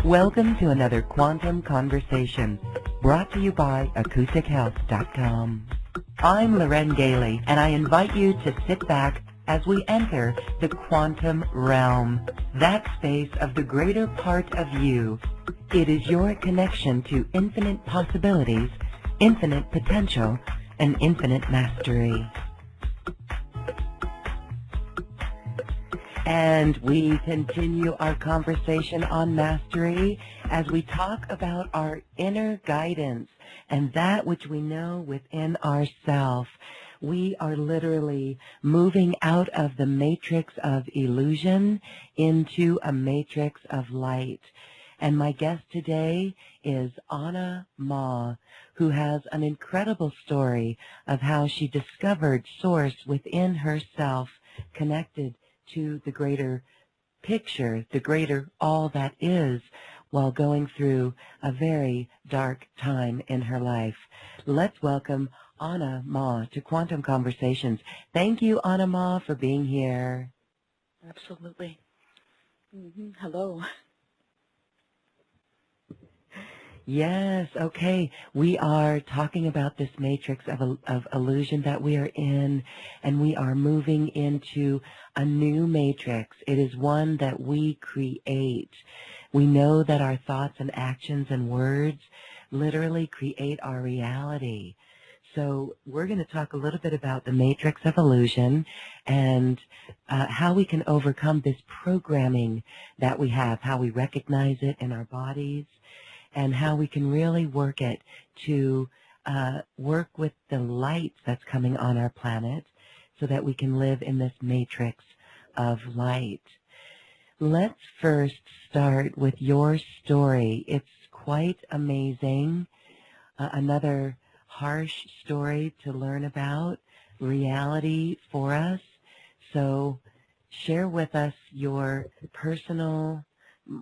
Welcome to another Quantum Conversation, brought to you by AcousticHealth.com. I'm Loren Gailey, and I invite you to sit back as we enter the quantum realm, that space of the greater part of you. It is your connection to infinite possibilities, infinite potential, and infinite mastery. And we continue our conversation on mastery as we talk about our inner guidance and that which we know within ourselves. We are literally moving out of the matrix of illusion into a matrix of light. And my guest today is Anah Ma, who has an incredible story of how she discovered source within herself, connected to the greater picture, the greater all that is, while going through a very dark time in her life. Let's welcome Anah Ma to Quantum Conversations. Thank you, Anah Ma, for being here. Absolutely. Hello. Yes, okay. We are talking about this matrix of illusion that we are in, and we are moving into a new matrix. It is one that we create. We know that our thoughts and actions and words literally create our reality. So we're going to talk a little bit about the matrix of illusion and how we can overcome this programming that we have, how we recognize it in our bodies, and how we can really work it to work with the light that's coming on our planet so that we can live in this matrix of light. Let's first start with your story. It's quite amazing. Another harsh story to learn about, reality for us. So share with us your personal,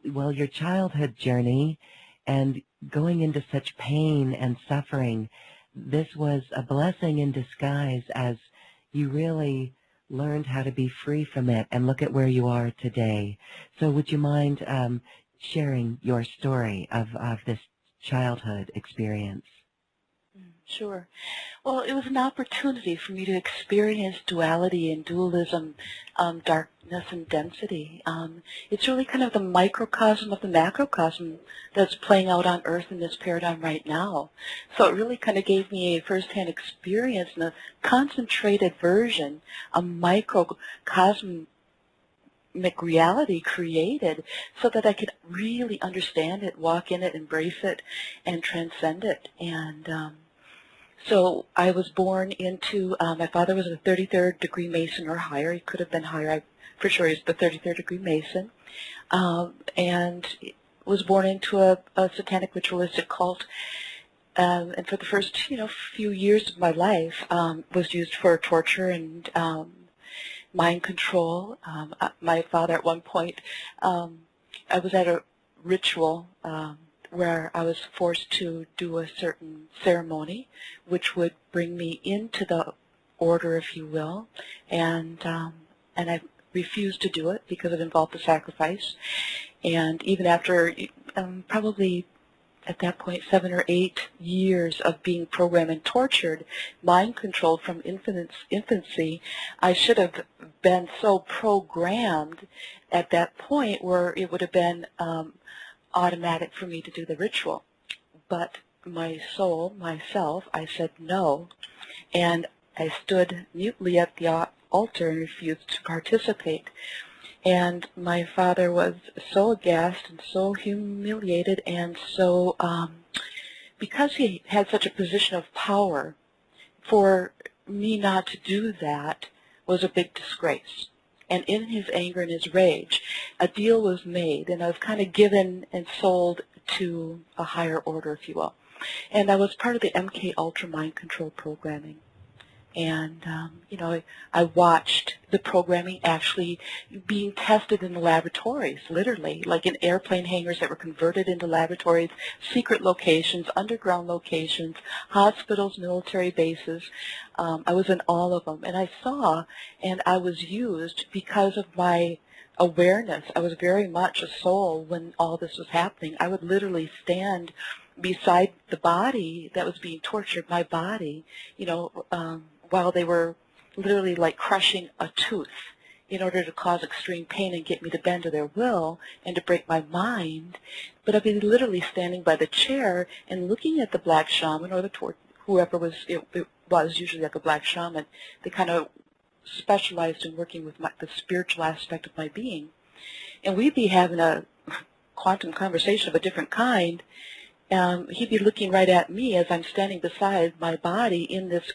your childhood journey, and going into such pain and suffering. This was a blessing in disguise as you really learned how to be free from it and look at where you are today. So would you mind sharing your story of this childhood experience? Sure. Well, it was an opportunity for me to experience duality and dualism, darkness and density. It's really kind of the microcosm of the macrocosm that's playing out on Earth in this paradigm right now. So it really kind of gave me a first-hand experience in a concentrated version, a microcosmic reality created so that I could really understand it, walk in it, embrace it, and transcend it. And so I was born into, my father was a 33rd degree Mason or higher. He could have been higher. For sure he's the 33rd degree Mason. And was born into a satanic ritualistic cult. And for the first, few years of my life was used for torture and mind control. My father at one point, I was at a ritual where I was forced to do a certain ceremony, which would bring me into the order, if you will, and I refused to do it because it involved a sacrifice. And even after probably at that point 7 or 8 years of being programmed and tortured, mind controlled from infancy, I should have been so programmed at that point where it would have been automatic for me to do the ritual. But my soul, myself, I said no, and I stood mutely at the altar and refused to participate. And my father was so aghast and so humiliated, and so because he had such a position of power, for me not to do that was a big disgrace. And in his anger and his rage, a deal was made, and I was kind of given and sold to a higher order, if you will. And I was part of the MK Ultra mind control programming. And, you know, I watched the programming actually being tested in the laboratories, literally, like in airplane hangars that were converted into laboratories, secret locations, underground locations, hospitals, military bases. I was in all of them, and I saw, and I was used because of my awareness. I was very much a soul when all this was happening. I would literally stand beside the body that was being tortured, my body, you know, while they were literally like crushing a tooth in order to cause extreme pain and get me to bend to their will and to break my mind. But I'd be literally standing by the chair and looking at the black shaman or the whoever was, it was usually like a black shaman. They kind of specialized in working with the spiritual aspect of my being. And we'd be having a quantum conversation of a different kind. He'd be looking right at me as I'm standing beside my body in this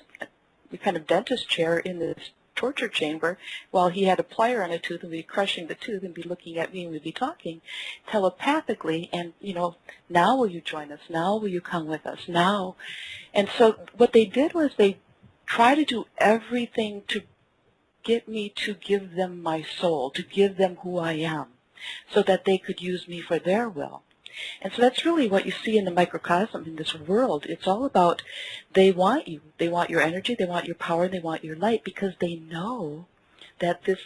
kind of dentist chair in this torture chamber, while he had a plier on a tooth and we'd be crushing the tooth and be looking at me and we'd be talking telepathically. And, you know, now will you join us? Now will you come with us? Now. And so what they did was they tried to do everything to get me to give them my soul, to give them who I am, so that they could use me for their will. And so that's really what you see in the microcosm in this world. It's all about they want you. They want your energy, they want your power, and they want your light, because they know that this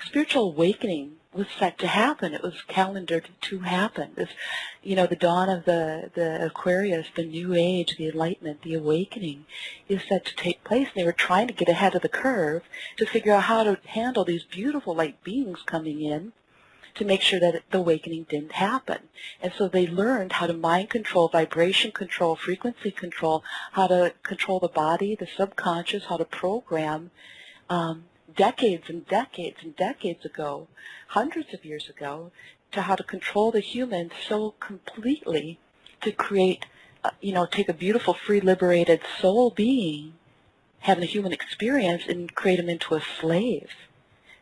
spiritual awakening was set to happen. It was calendared to happen. This, you know, the dawn of the Aquarius, the new age, the enlightenment, the awakening is set to take place. And they were trying to get ahead of the curve to figure out how to handle these beautiful light beings coming in, to make sure that the awakening didn't happen. And so they learned how to mind control, vibration control, frequency control, how to control the body, the subconscious, how to program decades and decades and decades ago, hundreds of years ago, to how to control the human so completely to create, you know, take a beautiful, free, liberated soul being, having a human experience, and create them into a slave.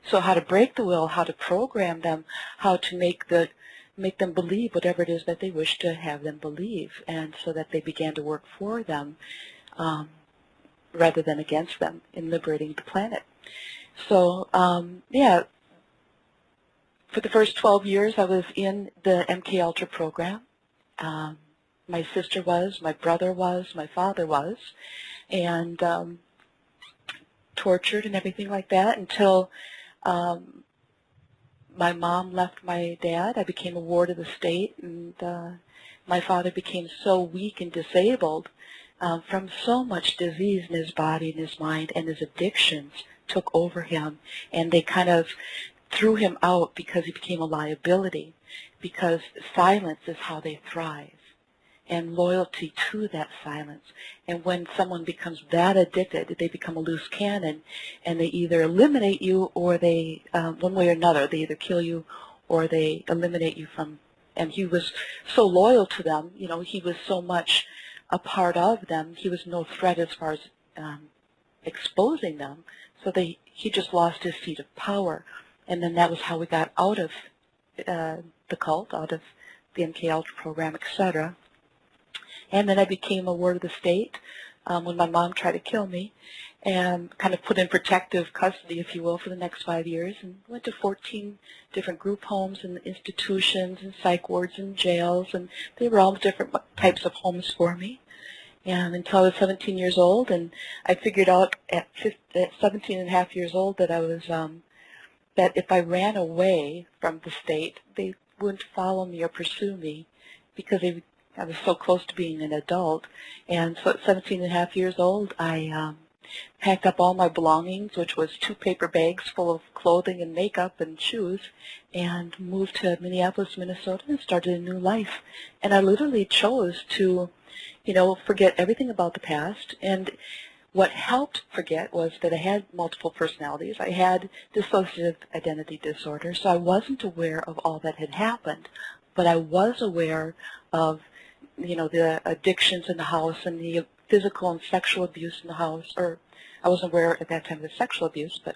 So how to break the will, how to program them, how to make them believe whatever it is that they wish to have them believe, and so that they began to work for them rather than against them in liberating the planet. So, yeah, for the first 12 years I was in the MK Ultra program. My sister was, my brother was, my father was, and tortured and everything like that until my mom left my dad. I became a ward of the state, and my father became so weak and disabled from so much disease in his body and his mind, and his addictions took over him, and they kind of threw him out because he became a liability, because silence is how they thrive, and loyalty to that silence. And when someone becomes that addicted, they become a loose cannon, and they either eliminate you or they, one way or another, they either kill you or they eliminate you from. And he was so loyal to them, you know, he was so much a part of them, he was no threat as far as exposing them, so he just lost his seat of power. And then that was how we got out of the cult, out of the MK Ultra program, etc. And then I became a ward of the state when my mom tried to kill me, and kind of put in protective custody, if you will, for the next 5 years, and went to 14 different group homes and institutions and psych wards and jails, and they were all different types of homes for me. And until I was 17 years old, and I figured out at 17 and a half years old that I was that if I ran away from the state, they wouldn't follow me or pursue me, because I was so close to being an adult. And so at 17 and a half years old, I packed up all my belongings, which was 2 paper bags full of clothing and makeup and shoes, and moved to Minneapolis, Minnesota, and started a new life. And I literally chose to, you know, forget everything about the past. And what helped forget was that I had multiple personalities. I had dissociative identity disorder, so I wasn't aware of all that had happened, but I was aware of, you know, the addictions in the house and the physical and sexual abuse in the house. Or I wasn't aware at that time of the sexual abuse, but,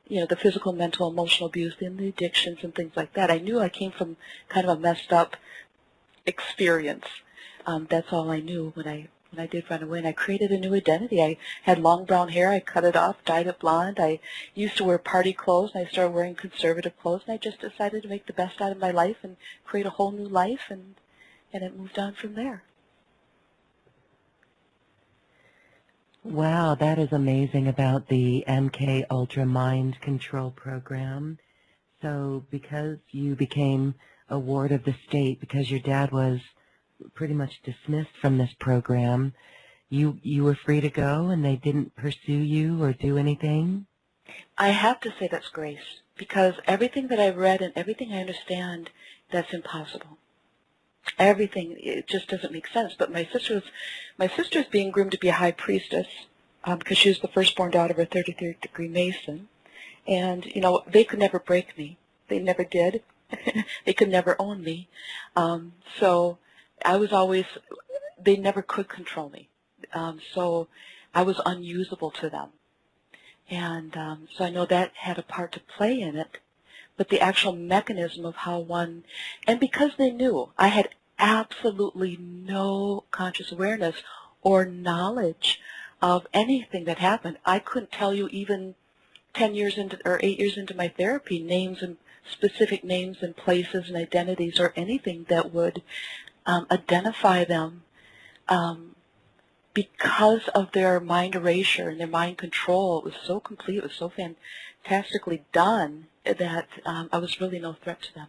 you know, the physical, mental, emotional abuse and the addictions and things like that. I knew I came from kind of a messed up experience. That's all I knew when I when I did run away, and I created a new identity. I had long brown hair. I cut it off, dyed it blonde. I used to wear party clothes, and I started wearing conservative clothes, and I just decided to make the best out of my life and create a whole new life, and it moved on from there. Wow, that is amazing about the MK Ultra Mind Control Program. So because you became a ward of the state, because your dad was pretty much dismissed from this program, you were free to go and they didn't pursue you or do anything? I have to say that's grace, because everything that I've read and everything I understand, that's impossible. Everything, it just doesn't make sense. But my sister's being groomed to be a high priestess because she was the firstborn daughter of a 33rd degree Mason. And, you know, they could never break me. They never did. They could never own me. So I was always, they never could control me. So I was unusable to them. And so I know that had a part to play in it. But the actual mechanism of how one, and because they knew I had absolutely no conscious awareness or knowledge of anything that happened, I couldn't tell you even 10 years into, or 8 years into my therapy, names and specific names and places and identities or anything that would identify them because of their mind erasure and their mind control. It was so complete, it was so fantastically done that I was really no threat to them.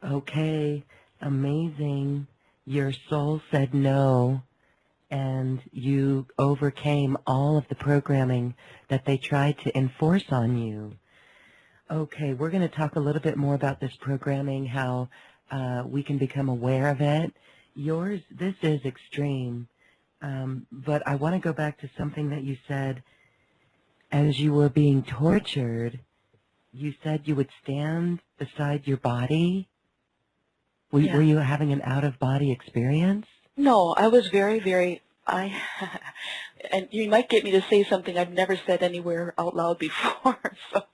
Okay, amazing. Your soul said no, and you overcame all of the programming that they tried to enforce on you. Okay, we're going to talk a little bit more about this programming, how we can become aware of it. This is extreme, but I want to go back to something that you said. As you were being tortured, you said you would stand beside your body. Were you having an out-of-body experience? No, I was very, and you might get me to say something I've never said anywhere out loud before. So,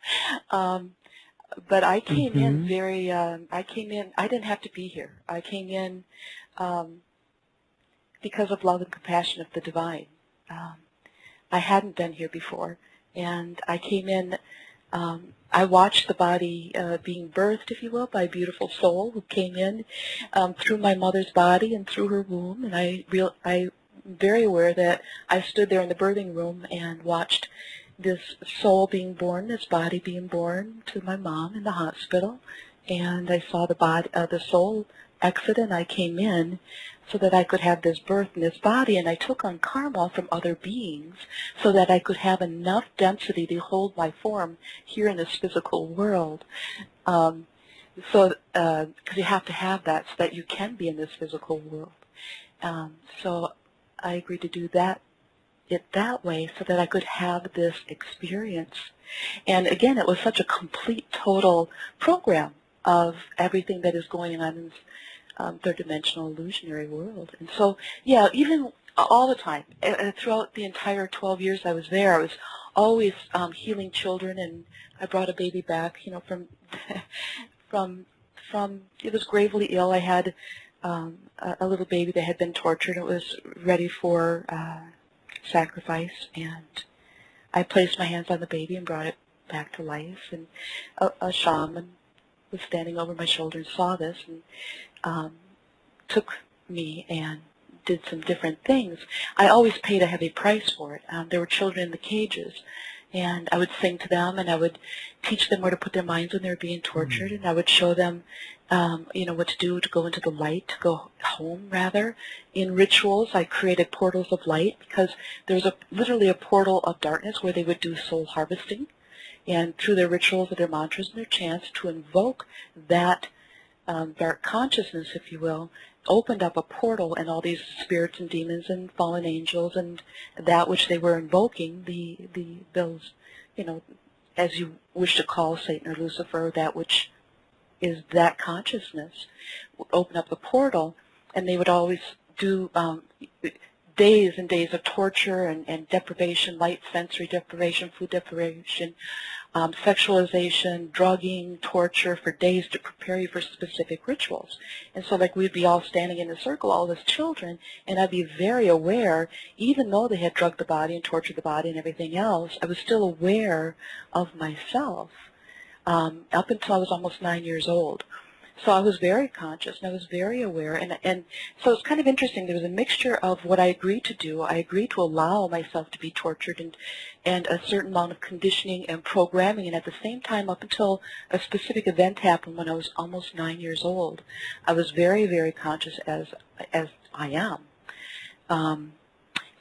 but I came in very, I didn't have to be here. I came in because of love and compassion of the divine. I hadn't been here before. And I came in, I watched the body being birthed, if you will, by a beautiful soul who came in through my mother's body and through her womb. And I'm very aware that I stood there in the birthing room and watched this soul being born, this body being born to my mom in the hospital. And I saw the soul exit, and I came in so that I could have this birth in this body, and I took on karma from other beings so that I could have enough density to hold my form here in this physical world. Because you have to have that so that you can be in this physical world. So I agreed to do it that way so that I could have this experience. And again, it was such a complete, total program of everything that is going on in this third-dimensional illusionary world. And so, yeah, even all the time, throughout the entire 12 years I was there, I was always healing children, and I brought a baby back, you know, from it was gravely ill. I had a little baby that had been tortured. It was ready for sacrifice, and I placed my hands on the baby and brought it back to life, and a shaman was standing over my shoulder and saw this and took me and did some different things. I always paid a heavy price for it. There were children in the cages, and I would sing to them, and I would teach them where to put their minds when they were being tortured, and I would show them, you know, what to do to go into the light, to go home, rather. In rituals, I created portals of light because there was literally a portal of darkness where they would do soul harvesting, and through their rituals and their mantras and their chants to invoke that dark consciousness, if you will, opened up a portal, and all these spirits and demons and fallen angels and that which they were invoking, those, you know, as you wish to call Satan or Lucifer, that which is that consciousness, would open up the portal, and they would always do days and days of torture and deprivation, light sensory deprivation, food deprivation, sexualization, drugging, torture for days to prepare you for specific rituals. And so like we'd be all standing in a circle, all those children, and I'd be very aware, even though they had drugged the body and tortured the body and everything else, I was still aware of myself up until I was almost 9 years old. So I was very conscious and I was very aware, and so it's kind of interesting. There was a mixture of what I agreed to do. I agreed to allow myself to be tortured and a certain amount of conditioning and programming, and at the same time, up until a specific event happened when I was almost 9 years old, I was very, very conscious as I am.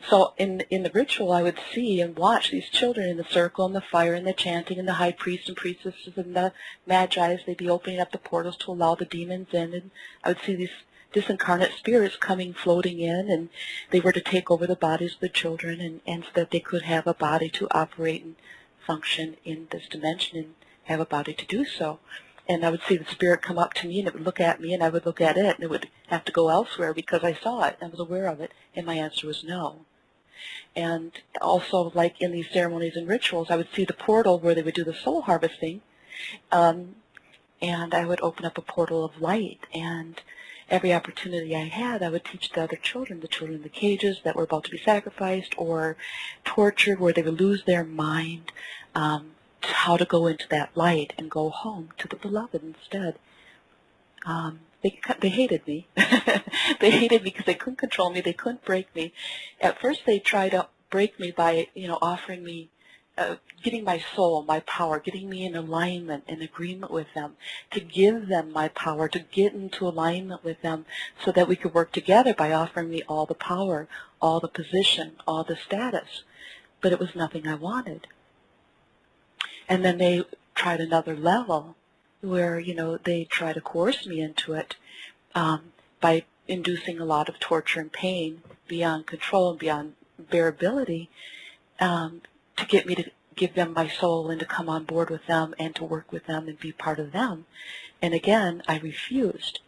So in the ritual, I would see and watch these children in the circle and the fire and the chanting and the high priests and priestesses and the magi's. They'd be opening up the portals to allow the demons in, and I would see these disincarnate spirits coming, floating in, and they were to take over the bodies of the children, and so that they could have a body to operate and function in this dimension and have a body to do so. And I would see the spirit come up to me, and it would look at me, and I would look at it, and it would have to go elsewhere because I saw it, and I was aware of it, and my answer was no. And also, like in these ceremonies and rituals, I would see the portal where they would do the soul harvesting, and I would open up a portal of light, and every opportunity I had, I would teach the other children, the children in the cages that were about to be sacrificed or tortured, where they would lose their mind, how to go into that light and go home to the beloved instead. They hated me. They hated me because they couldn't control me. They couldn't break me. At first, they tried to break me by, offering me, getting my soul, my power, getting me in alignment, in agreement with them, to give them my power, to get into alignment with them so that we could work together by offering me all the power, all the position, all the status. But it was nothing I wanted. And then they tried another level where, they try to coerce me into it by inducing a lot of torture and pain beyond control and beyond bearability to get me to give them my soul and to come on board with them and to work with them and be part of them. And again, I refused.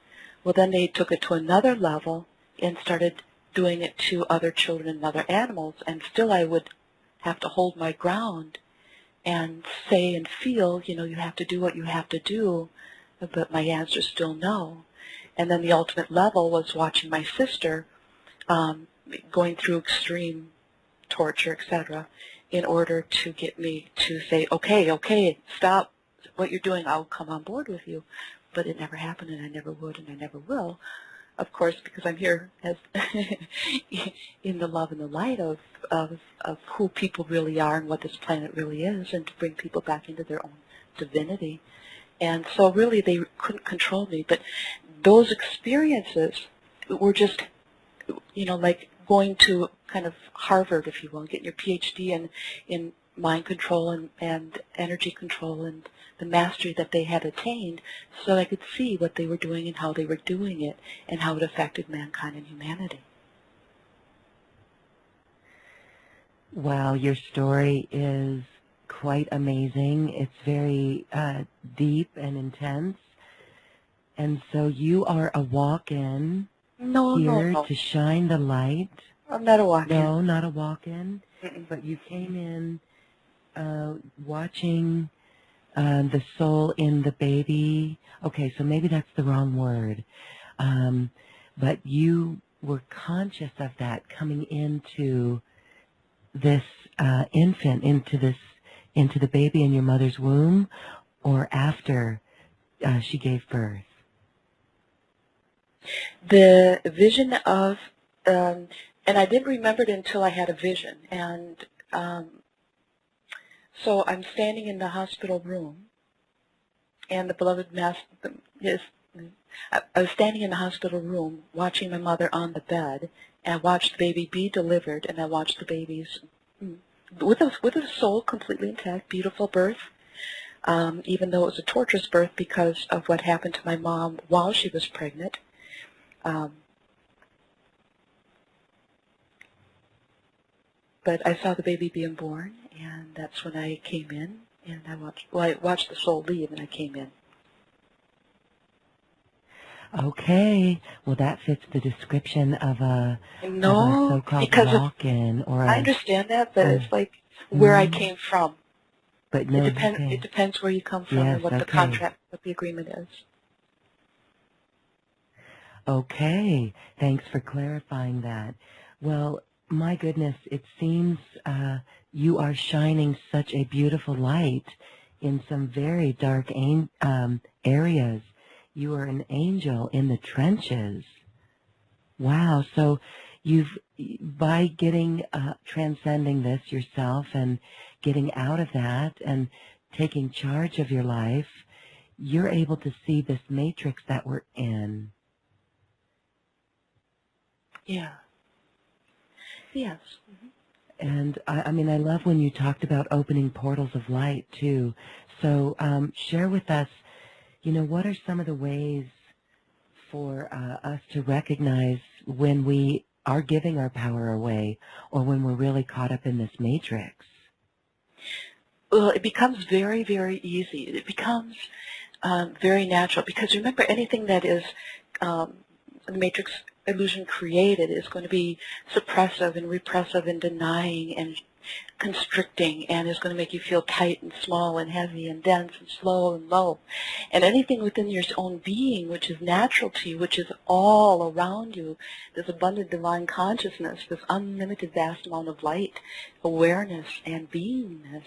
Well, then they took it to another level and started doing it to other children and other animals, and still I would have to hold my ground and say and feel, you have to do what you have to do, but my answer is still no. And then the ultimate level was watching my sister going through extreme torture, etc., in order to get me to say, okay, stop what you're doing, I'll come on board with you. But it never happened, and I never would, and I never will. Of course, because I'm here as in the love and the light of who people really are and what this planet really is, and to bring people back into their own divinity. And so really they couldn't control me, but those experiences were just, like going to kind of Harvard, if you will, getting your PhD in mind control and energy control and the mastery that they had attained, so that I could see what they were doing and how they were doing it and how it affected mankind and humanity. Wow, your story is quite amazing. It's very deep and intense. And so you are a walk-in here to shine the light. I'm not a walk-in. No, not a walk-in. But you came in watching the soul in the baby. Okay, so maybe that's the wrong word. But you were conscious of that coming into this infant, into the baby in your mother's womb, or after she gave birth? The vision of, and I didn't remember it until I had a vision, and so I'm standing in the hospital room, and the beloved master, I was standing in the hospital room watching my mother on the bed, and I watched the baby be delivered, and I watched the baby's, with a soul completely intact, beautiful birth, even though it was a torturous birth because of what happened to my mom while she was pregnant. But I saw the baby being born, and that's when I came in, and I watched the soul leave, and I came in. Okay, well that fits the description of a so-called walk-in. I understand that, but it's like where I came from. But no, okay. It depends where you come from Yes, and what the okay. contract, what the agreement is. Okay, thanks for clarifying that. Well, my goodness, it seems you are shining such a beautiful light in some very dark areas. You are an angel in the trenches. Wow, so by getting, transcending this yourself and getting out of that and taking charge of your life, you're able to see this matrix that we're in. Yeah. Yes. Mm-hmm. And I mean, I love when you talked about opening portals of light too. So share with us, what are some of the ways for us to recognize when we are giving our power away or when we're really caught up in this matrix? Well, it becomes very, very easy. It becomes very natural because remember, anything that is the matrix illusion created is going to be suppressive and repressive and denying and constricting, and is going to make you feel tight and small and heavy and dense and slow and low. And anything within your own being, which is natural to you, which is all around you, this abundant divine consciousness, this unlimited vast amount of light, awareness, and beingness,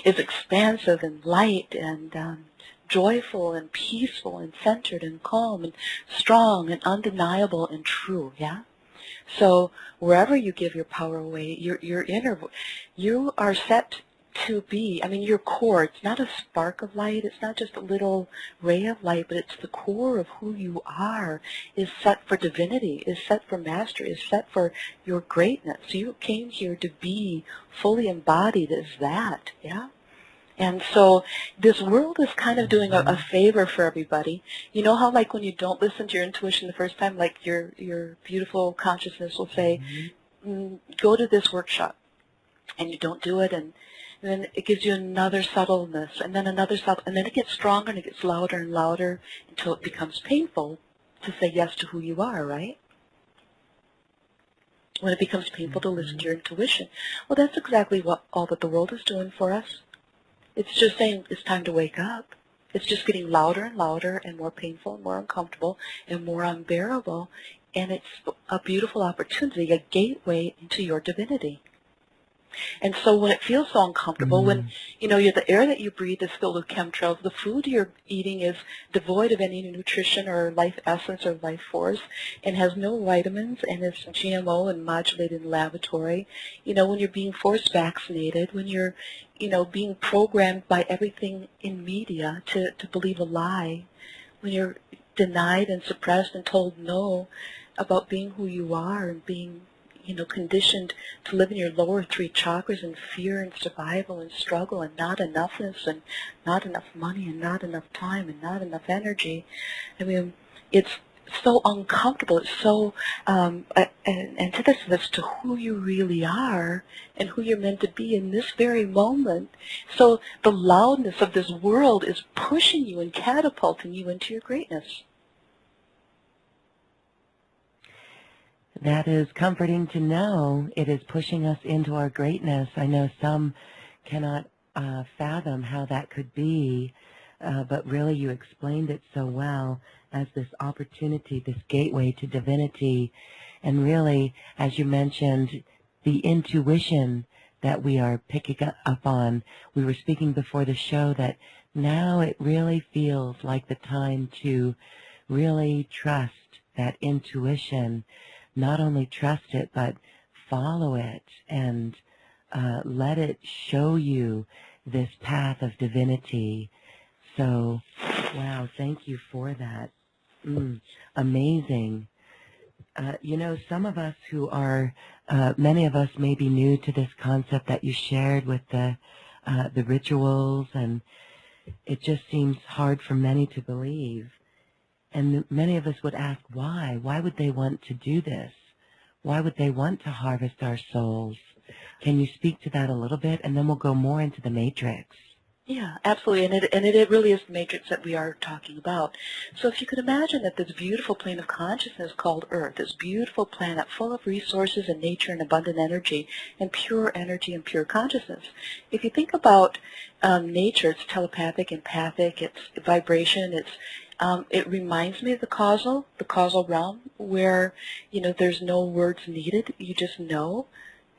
is expansive and light and joyful and peaceful and centered and calm and strong and undeniable and true, yeah? So wherever you give your power away, your inner, you are set to be, I mean, your core, it's not a spark of light, it's not just a little ray of light, but it's the core of who you are, is set for divinity, is set for mastery, is set for your greatness. You came here to be fully embodied as that, yeah? And so this world is kind of doing a favor for everybody. You know how, like, when you don't listen to your intuition the first time, like your beautiful consciousness will say, go to this workshop, and you don't do it, and then it gives you another subtleness, and then another subtle, and then it gets stronger and it gets louder and louder until it becomes painful to say yes to who you are, right? When it becomes painful to listen to your intuition. Well, that's exactly what all that the world is doing for us. It's just saying it's time to wake up. It's just getting louder and louder and more painful and more uncomfortable and more unbearable. And it's a beautiful opportunity, a gateway into your divinity. And so when it feels so uncomfortable, when, the air that you breathe is filled with chemtrails, the food you're eating is devoid of any nutrition or life essence or life force and has no vitamins and is GMO and modulated in laboratory, when you're being force vaccinated, when you're, being programmed by everything in media to believe a lie, when you're denied and suppressed and told no about being who you are and being conditioned to live in your lower three chakras in fear and survival and struggle and not enoughness and not enough money and not enough time and not enough energy. I mean, it's so uncomfortable. It's so an antithesis to who you really are and who you're meant to be in this very moment. So the loudness of this world is pushing you and catapulting you into your greatness. That is comforting to know. It is pushing us into our greatness. I know some cannot fathom how that could be, but really you explained it so well as this opportunity, this gateway to divinity, and really, as you mentioned, the intuition that we are picking up on. We were speaking before the show that now it really feels like the time to really trust that intuition. Not only trust it, but follow it and let it show you this path of divinity. So, wow, thank you for that. Amazing. Some of us who are, many of us may be new to this concept that you shared with the rituals, and it just seems hard for many to believe. And many of us would ask, why? Why would they want to do this? Why would they want to harvest our souls? Can you speak to that a little bit? And then we'll go more into the matrix. Yeah, absolutely, and it really is the matrix that we are talking about. So if you could imagine that this beautiful plane of consciousness called Earth, this beautiful planet full of resources and nature and abundant energy and pure consciousness. If you think about nature, it's telepathic, empathic, it's vibration, it reminds me of the causal realm where, there's no words needed, you just know.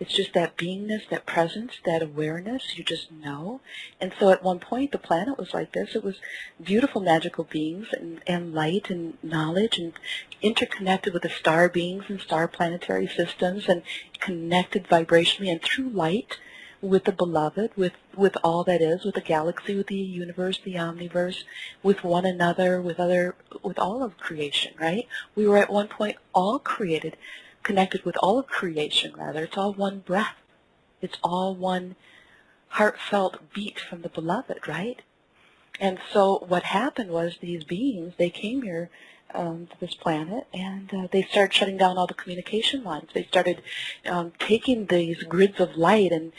It's just that beingness, that presence, that awareness, you just know. And so at one point the planet was like this. It was beautiful magical beings and light and knowledge and interconnected with the star beings and star planetary systems and connected vibrationally and through light with the beloved, with all that is, with the galaxy, with the universe, the omniverse, with one another, with all of creation, right? We were at one point all created, connected with all of creation, rather. It's all one breath. It's all one heartfelt beat from the beloved, right? And so what happened was these beings, they came here to this planet, and they started shutting down all the communication lines. They started taking these grids of light and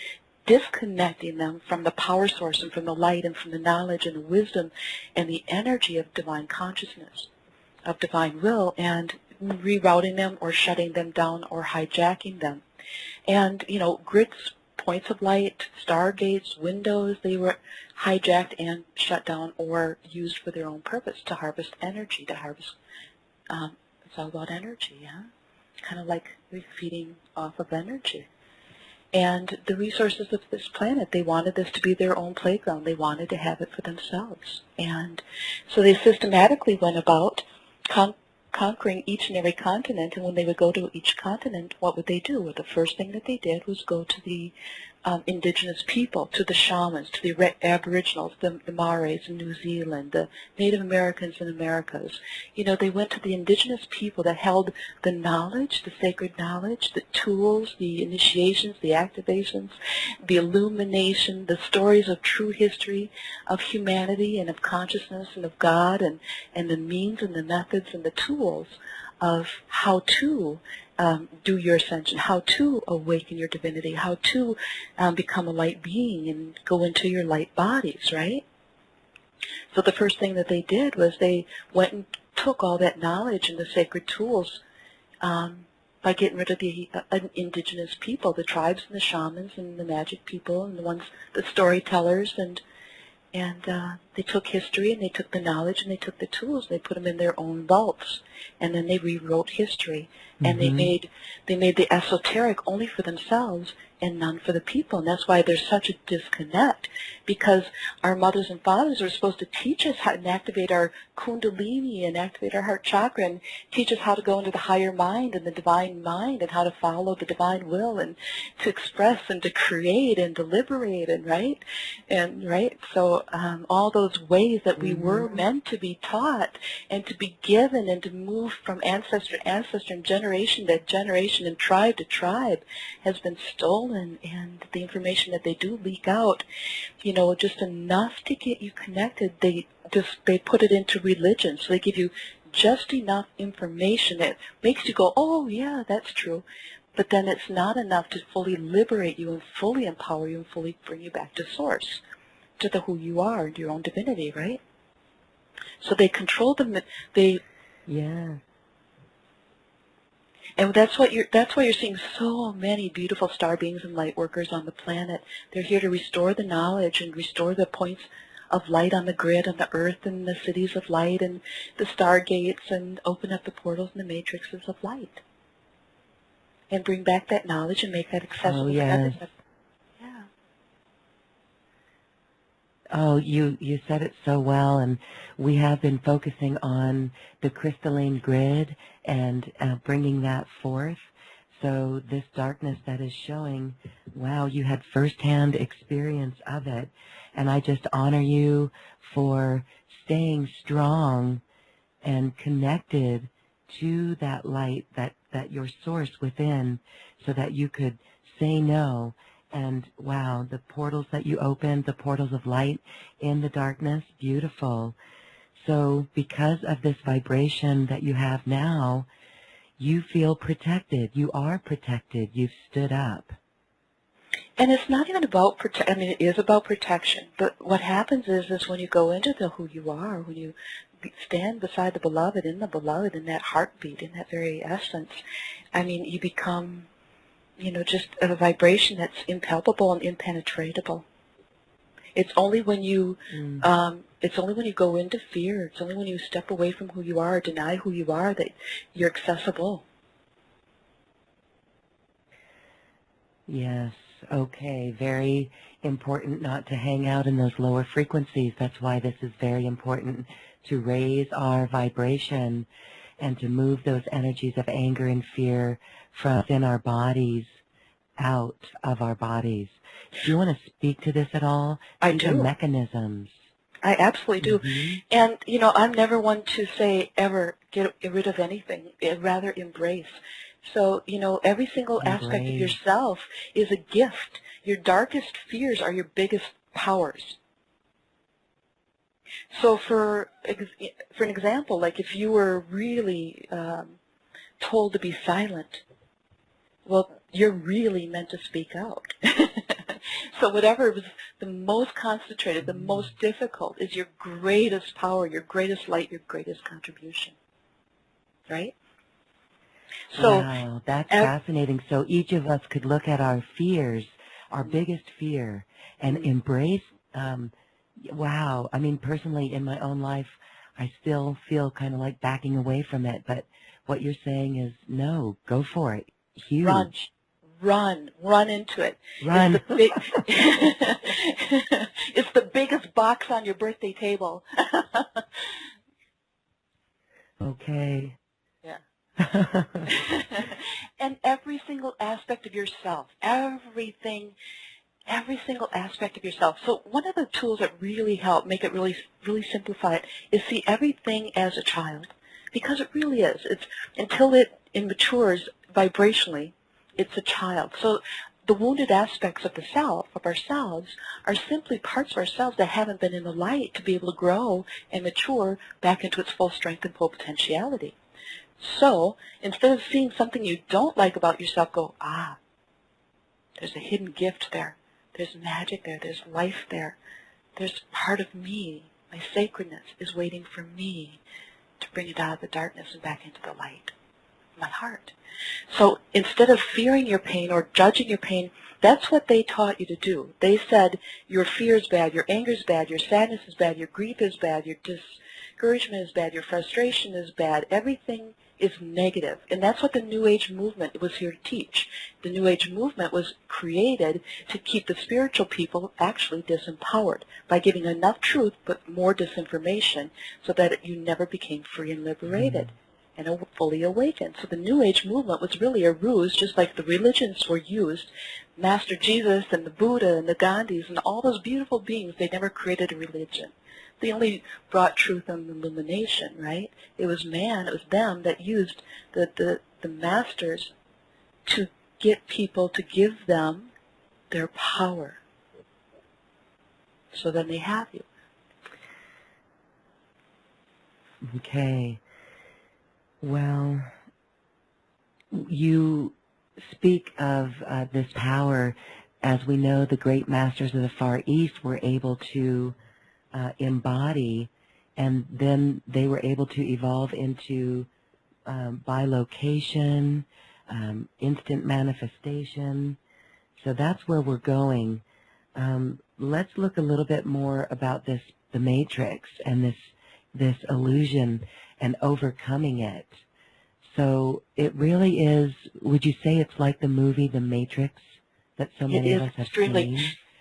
disconnecting them from the power source and from the light and from the knowledge and the wisdom and the energy of divine consciousness, of divine will, and rerouting them or shutting them down or hijacking them. And, grids, points of light, stargates, windows, they were hijacked and shut down or used for their own purpose, to harvest energy, to harvest, it's all about energy, yeah? Kind of like we're feeding off of energy. And the resources of this planet, they wanted this to be their own playground. They wanted to have it for themselves. And so they systematically went about conquering each and every continent, and when they would go to each continent, what would they do? Well, the first thing that they did was go to the indigenous people, to the shamans, to the aboriginals, the Maoris in New Zealand, the Native Americans in Americas. They went to the indigenous people that held the knowledge, the sacred knowledge, the tools, the initiations, the activations, the illumination, the stories of true history of humanity and of consciousness and of God, and the means and the methods and the tools of how to do your ascension, how to awaken your divinity, how to become a light being and go into your light bodies, right? So the first thing that they did was they went and took all that knowledge and the sacred tools by getting rid of the indigenous people, the tribes and the shamans and the magic people and the storytellers, and they took history and they took the knowledge and they took the tools and they put them in their own vaults, and then they rewrote history, and they made the esoteric only for themselves and none for the people. And that's why there's such a disconnect, because our mothers and fathers are supposed to teach us how to activate our kundalini and activate our heart chakra and teach us how to go into the higher mind and the divine mind and how to follow the divine will and to express and to create and to liberate, and right. So all those ways that we were meant to be taught and to be given and to move from ancestor to ancestor and generation to generation and tribe to tribe has been stolen. And the information that they do leak out, just enough to get you connected, they put it into religion. So they give you just enough information that makes you go, oh yeah, that's true. But then it's not enough to fully liberate you and fully empower you and fully bring you back to source, to who you are and your own divinity, right? So they control Yeah. And that's why you're seeing so many beautiful star beings and light workers on the planet. They're here to restore the knowledge and restore the points of light on the grid, on the earth, and the cities of light, and the stargates, and open up the portals and the matrices of light. And bring back that knowledge and make that accessible for everyone. Yeah. Oh, you said it so well, and we have been focusing on the crystalline grid and bringing that forth. So this darkness that is showing, wow, you had firsthand experience of it, and I just honor you for staying strong and connected to that light, that your source within, so that you could say no. And wow, the portals that you opened, the portals of light in the darkness, beautiful. So because of this vibration that you have now, you feel protected. You are protected. You've stood up. And it's not even about I mean, it is about protection. But what happens is when you go into who you are, when you stand beside the beloved, in that heartbeat, in that very essence, I mean, you become, just a vibration that's impalpable and impenetrable. It's only when you, it's only when you go into fear, it's only when you step away from who you are, deny who you are, that you're accessible. Yes. Okay. Very important not to hang out in those lower frequencies. That's why this is very important, to raise our vibration and to move those energies of anger and fear from within our bodies out of our bodies. Do you want to speak to this at all? I These do. are mechanisms. I absolutely do. And, I'm never one to say ever get rid of anything, rather embrace. So, every single aspect of yourself is a gift. Your darkest fears are your biggest powers. So for an example, like if you were really told to be silent, well, you're really meant to speak out. So whatever was the most concentrated, the most difficult, is your greatest power, your greatest light, your greatest contribution. Right? So, wow, that's fascinating. So each of us could look at our fears, our biggest fear, and embrace, wow, I mean, personally in my own life, I still feel kind of like backing away from it, but what you're saying is, no, go for it. Huge. Run into it. Run. It's the biggest box on your birthday table. Okay. Yeah. And every single aspect of yourself, every single aspect of yourself. So one of the tools that really help make it really simplify it is see everything as a child, because it really is. It's until it matures vibrationally, it's a child. So the wounded aspects of the self, of ourselves, are simply parts of ourselves that haven't been in the light to be able to grow and mature back into its full strength and full potentiality. So instead of seeing something you don't like about yourself, go, there's a hidden gift there. There's magic there. There's life there. There's part of me. My sacredness is waiting for me to bring it out of the darkness and back into the light. My heart. So instead of fearing your pain or judging your pain, that's what they taught you to do. They said your fear is bad, your anger is bad, your sadness is bad, your grief is bad, your discouragement is bad, your frustration is bad. Everything is negative. And that's what the New Age movement was here to teach. The New Age movement was created to keep the spiritual people actually disempowered by giving enough truth but more disinformation so that you never became free and liberated. And fully awakened. So the New Age movement was really a ruse, just like the religions were used. Master Jesus and the Buddha and the Gandhis and all those beautiful beings, they never created a religion. They only brought truth and illumination, right? It was man, it was them that used the masters to get people to give them their power. So then they have you. Okay. Well, you speak of this power. As we know, the great masters of the Far East were able to embody, and then they were able to evolve into bilocation, instant manifestation. So that's where we're going. Let's look a little bit more about the matrix and this illusion and overcoming it. So it really is, would you say it's like the movie The Matrix that so many of us have seen?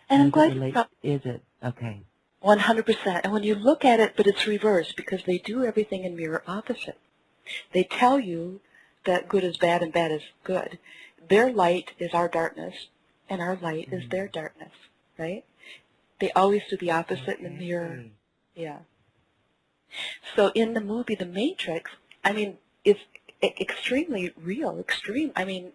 And I'm glad is it? Okay. 100%. And when you look at it, but it's reversed because they do everything in mirror opposite. They tell you that good is bad and bad is good. Their light is our darkness, and our light is their darkness, right? They always do the opposite in the mirror. Yeah. So in the movie The Matrix, I mean, it's extremely real, extreme. I mean,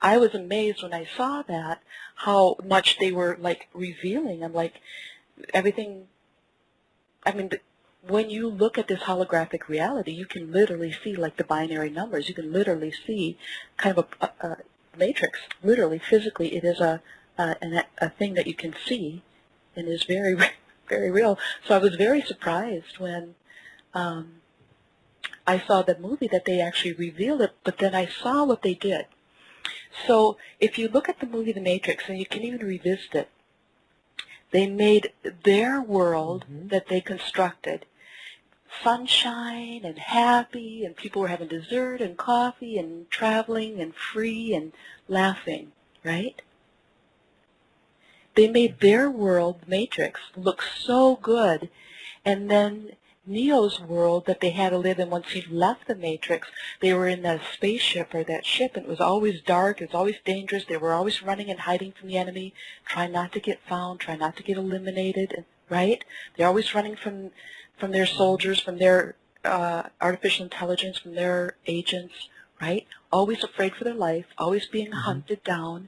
I was amazed when I saw that, how much they were, like, revealing and, like, everything. I mean, when you look at this holographic reality, you can literally see, like, the binary numbers. You can literally see kind of matrix. Literally, physically, it is a thing that you can see and is very, very real. So I was very surprised when I saw the movie that they actually revealed it, but then I saw what they did. So if you look at the movie The Matrix, and you can even revisit it, they made their world that they constructed sunshine and happy, and people were having dessert and coffee and traveling and free and laughing, right? They made their world, Matrix, look so good, and then Neo's world that they had to live in once he left the Matrix, they were in that spaceship or that ship, and it was always dark, it was always dangerous, they were always running and hiding from the enemy, trying not to get found, trying not to get eliminated, right? They're always running from their soldiers, from their artificial intelligence, from their agents, right? Always afraid for their life, always being hunted down,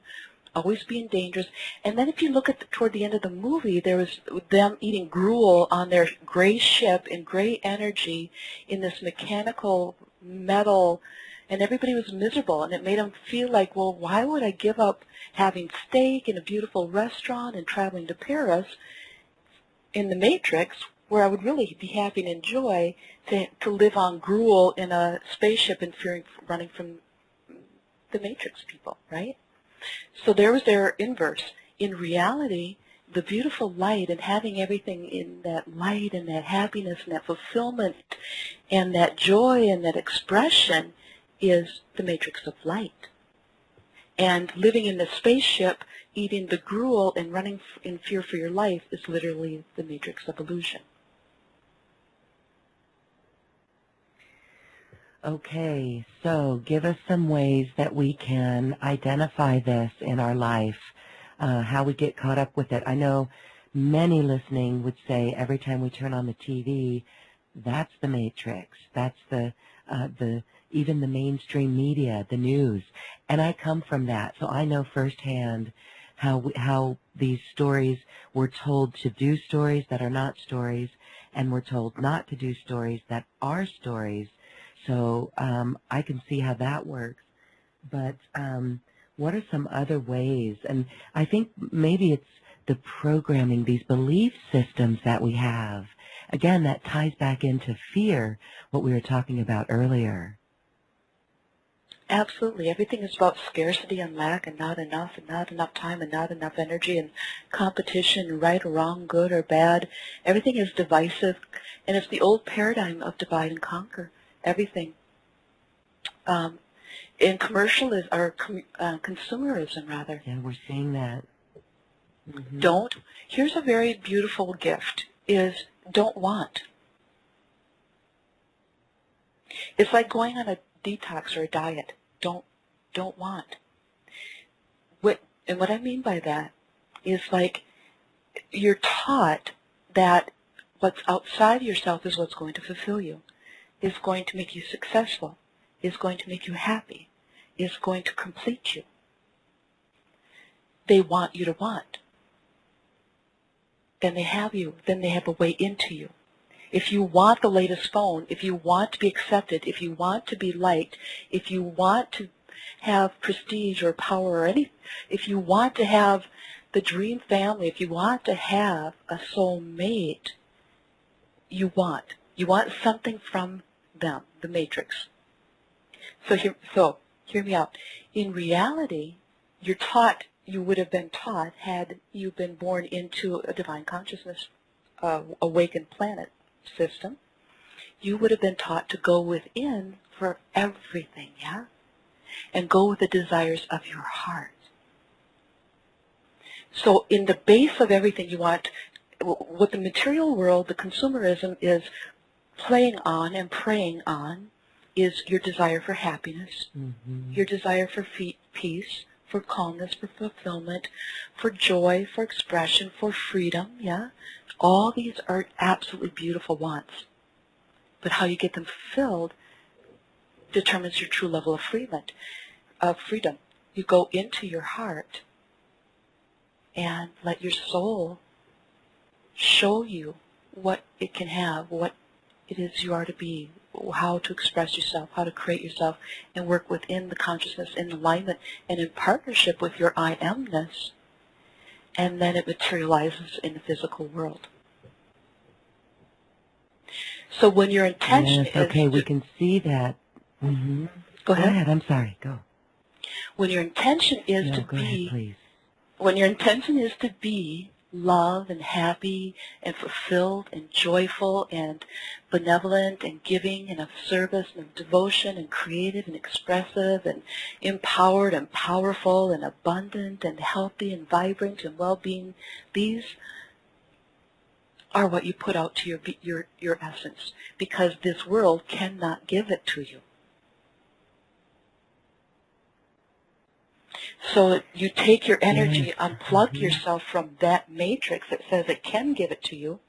always being dangerous. And then if you look at toward the end of the movie, there was them eating gruel on their gray ship in gray energy in this mechanical metal, and everybody was miserable, and it made them feel like, well, why would I give up having steak in a beautiful restaurant and traveling to Paris in the Matrix, where I would really be happy and enjoy to live on gruel in a spaceship and running from the Matrix people, right? So there was their inverse. In reality, the beautiful light and having everything in that light and that happiness and that fulfillment and that joy and that expression is the matrix of light. And living in the spaceship, eating the gruel and running in fear for your life is literally the matrix of illusion. Okay, so give us some ways that we can identify this in our life, how we get caught up with it. I know many listening would say every time we turn on the TV, that's the matrix, that's the even the mainstream media, the news. And I come from that, so I know firsthand how these stories, we're told to do stories that are not stories, and we're told not to do stories that are stories. So I can see how that works. But what are some other ways? And I think maybe it's the programming, these belief systems that we have. Again, that ties back into fear, what we were talking about earlier. Absolutely. Everything is about scarcity and lack and not enough time and not enough energy and competition, right or wrong, good or bad. Everything is divisive, and it's the old paradigm of divide and conquer. Everything. In commercialism, or consumerism, rather. Yeah, we're seeing that. Here's a very beautiful gift, is don't want. It's like going on a detox or a diet. Don't want. And what I mean by that is like you're taught that what's outside yourself is what's going to fulfill you, is going to make you successful, is going to make you happy, is going to complete you. They want you to want. Then they have you. Then they have a way into you. If you want the latest phone, if you want to be accepted, if you want to be liked, if you want to have prestige or power or anything, if you want to have the dream family, if you want to have a soul mate, you want. You want something from them, the matrix. So hear me out. In reality, you would have been taught, had you been born into a divine consciousness, awakened planet system, you would have been taught to go within for everything, yeah? And go with the desires of your heart. So in the base of everything you want, what the material world, the consumerism is playing on and preying on is your desire for happiness, your desire for peace, for calmness, for fulfillment, for joy, for expression, for freedom, yeah? All these are absolutely beautiful wants. But how you get them fulfilled determines your true level of freedom. You go into your heart and let your soul show you what it can have, what it is you are to be, how to express yourself, how to create yourself, and work within the consciousness in alignment and in partnership with your I amness, and then it materializes in the physical world. So when your intention Yes, okay, is we can see that. Mm-hmm. Go Go ahead, I'm sorry, go. When your intention is No, to go be, ahead, please. when your intention is to be love and happy and fulfilled and joyful and benevolent and giving and of service and of devotion and creative and expressive and empowered and powerful and abundant and healthy and vibrant and well-being, these are what you put out to your essence, because this world cannot give it to you. So you take your energy, unplug yourself from that matrix that says it can give it to you.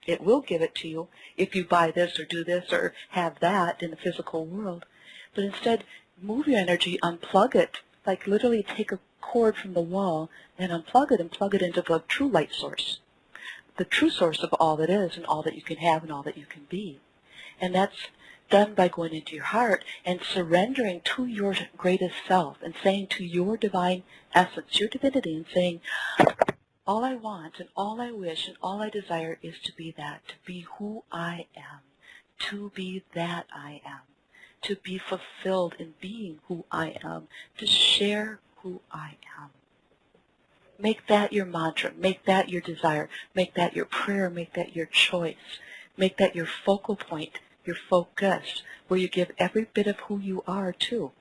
It will give it to you if you buy this or do this or have that in the physical world. But instead, move your energy, unplug it, like literally take a cord from the wall and unplug it and plug it into the true light source, the true source of all that is and all that you can have and all that you can be. And that's done by going into your heart and surrendering to your greatest self and saying to your divine essence, your divinity, and saying, all I want and all I wish and all I desire is to be that, to be who I am, to be that I am, to be fulfilled in being who I am, to share who I am. Make that your mantra, make that your desire, make that your prayer, make that your choice, make that your focal point, your focus, where you give every bit of who you are to.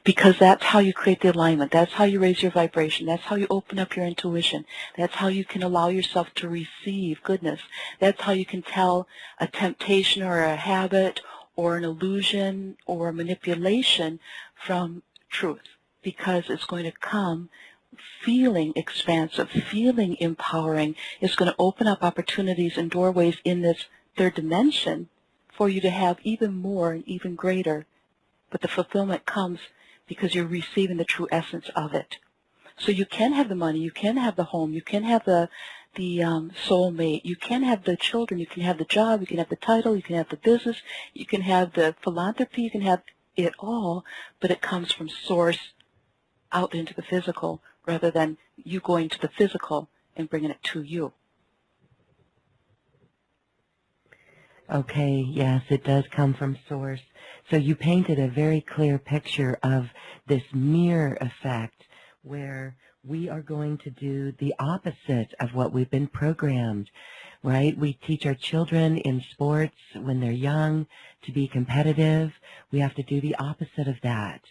Because that's how you create the alignment. That's how you raise your vibration. That's how you open up your intuition. That's how you can allow yourself to receive goodness. That's how you can tell a temptation or a habit or an illusion or a manipulation from truth. Because it's going to come feeling expansive, feeling empowering. It's going to open up opportunities and doorways in this third dimension for you to have even more and even greater. But the fulfillment comes because you're receiving the true essence of it. So you can have the money, you can have the home, you can have the soulmate, you can have the children, you can have the job, you can have the title, you can have the business, you can have the philanthropy, you can have it all, but it comes from source out into the physical rather than you going to the physical and bringing it to you. Okay, yes, it does come from source. So you painted a very clear picture of this mirror effect where we are going to do the opposite of what we've been programmed, right? We teach our children in sports when they're young to be competitive. We have to do the opposite of that.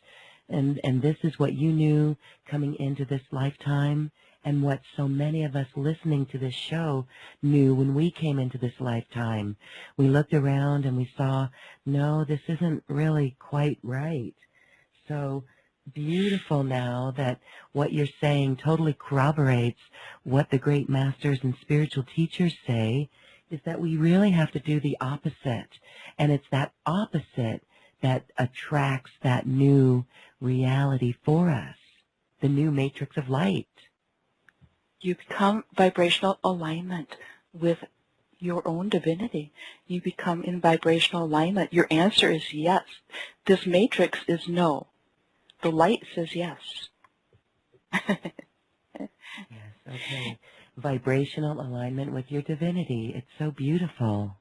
And this is what you knew coming into this lifetime, and what so many of us listening to this show knew when we came into this lifetime. We looked around and we saw, no, this isn't really quite right. So beautiful now that what you're saying totally corroborates what the great masters and spiritual teachers say, is that we really have to do the opposite. And it's that opposite that attracts that new reality for us, the new matrix of light. You become vibrational alignment with your own divinity. You become in vibrational alignment. Your answer is yes. This matrix is no. The light says yes. Yes, okay. Vibrational alignment with your divinity. It's so beautiful.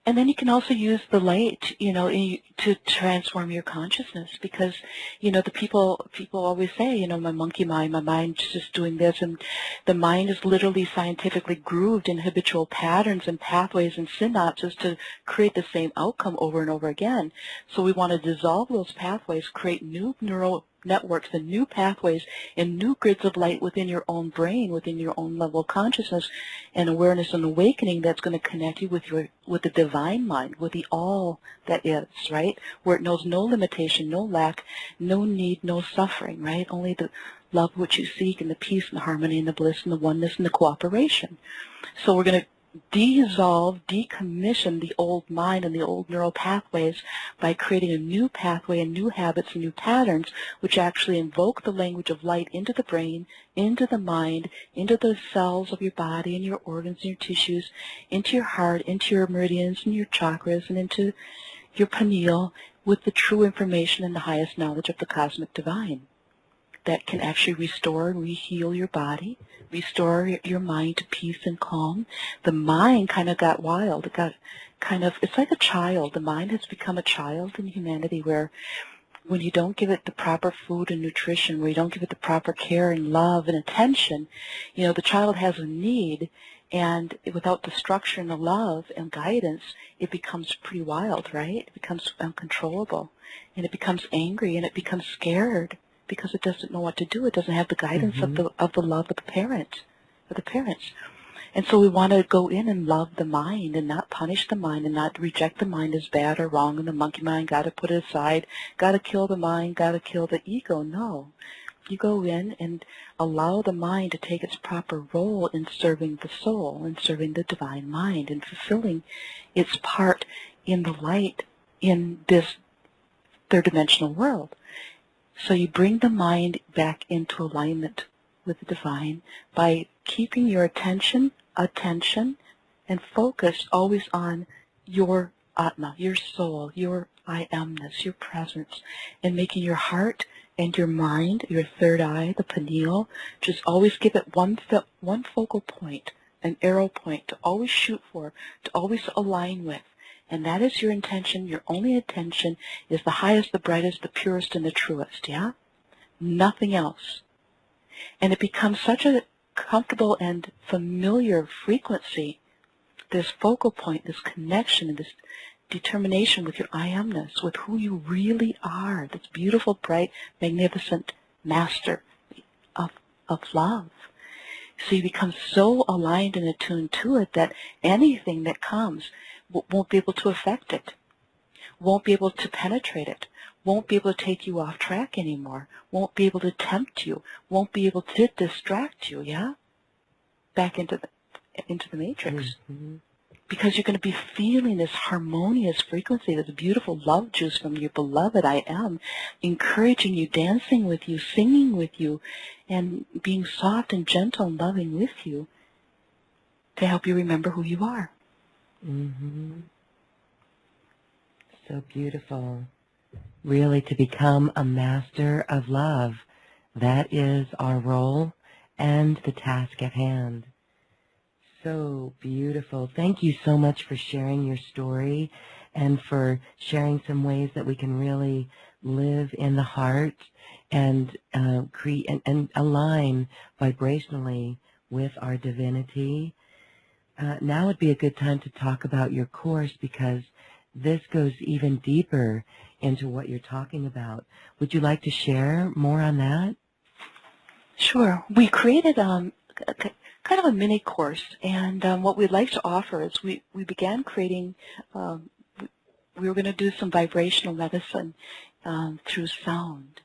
And then you can also use the light, to transform your consciousness, because, the people always say, my monkey mind, my mind's just doing this, and the mind is literally scientifically grooved in habitual patterns and pathways and synapses to create the same outcome over and over again. So we want to dissolve those pathways, create new neural networks and new pathways and new grids of light within your own brain, within your own level of consciousness and awareness and awakening that's going to connect you with the divine mind, with the all that is, right? Where it knows no limitation, no lack, no need, no suffering, right? Only the love which you seek and the peace and the harmony and the bliss and the oneness and the cooperation. So we're going to dissolve, decommission the old mind and the old neural pathways by creating a new pathway and new habits and new patterns, which actually invoke the language of light into the brain, into the mind, into the cells of your body and your organs and your tissues, into your heart, into your meridians and your chakras, and into your pineal with the true information and the highest knowledge of the cosmic divine that can actually restore and re-heal your body, restore your mind to peace and calm. The mind kind of got wild. It got kind of, it's like a child. The mind has become a child in humanity where when you don't give it the proper food and nutrition, where you don't give it the proper care and love and attention, you know, the child has a need, and without the structure and the love and guidance, it becomes pretty wild, right? It becomes uncontrollable, and it becomes angry, and it becomes scared, because it doesn't know what to do. It doesn't have the guidance of the love of the parents. And so we want to go in and love the mind and not punish the mind and not reject the mind as bad or wrong and the monkey mind, got to put it aside, got to kill the mind, got to kill the ego. No. You go in and allow the mind to take its proper role in serving the soul and serving the divine mind and fulfilling its part in the light in this third-dimensional world. So you bring the mind back into alignment with the divine by keeping your attention, and focus always on your Atma, your soul, your I amness, your presence, and making your heart and your mind, your third eye, the pineal, just always give it one focal point, an arrow point to always shoot for, to always align with. And that is your intention. Your only intention is the highest, the brightest, the purest, and the truest, yeah? Nothing else. And it becomes such a comfortable and familiar frequency, this focal point, this connection, and this determination with your I amness, with who you really are, this beautiful, bright, magnificent master of love. So you become so aligned and attuned to it that anything that comes won't be able to affect it, won't be able to penetrate it, won't be able to take you off track anymore, won't be able to tempt you, won't be able to distract you, yeah? Back into the matrix. Because you're going to be feeling this harmonious frequency, this beautiful love juice from your beloved I am, encouraging you, dancing with you, singing with you, and being soft and gentle and loving with you to help you remember who you are. So beautiful. Really, to become a master of love. That is our role and the task at hand. So beautiful. Thank you so much for sharing your story and for sharing some ways that we can really live in the heart and create and align vibrationally with our divinity. Now would be a good time to talk about your course, because this goes even deeper into what you're talking about. Would you like to share more on that? Sure. We created kind of a mini course, and what we'd like to offer is we began creating, we were going to do some vibrational medicine through sound.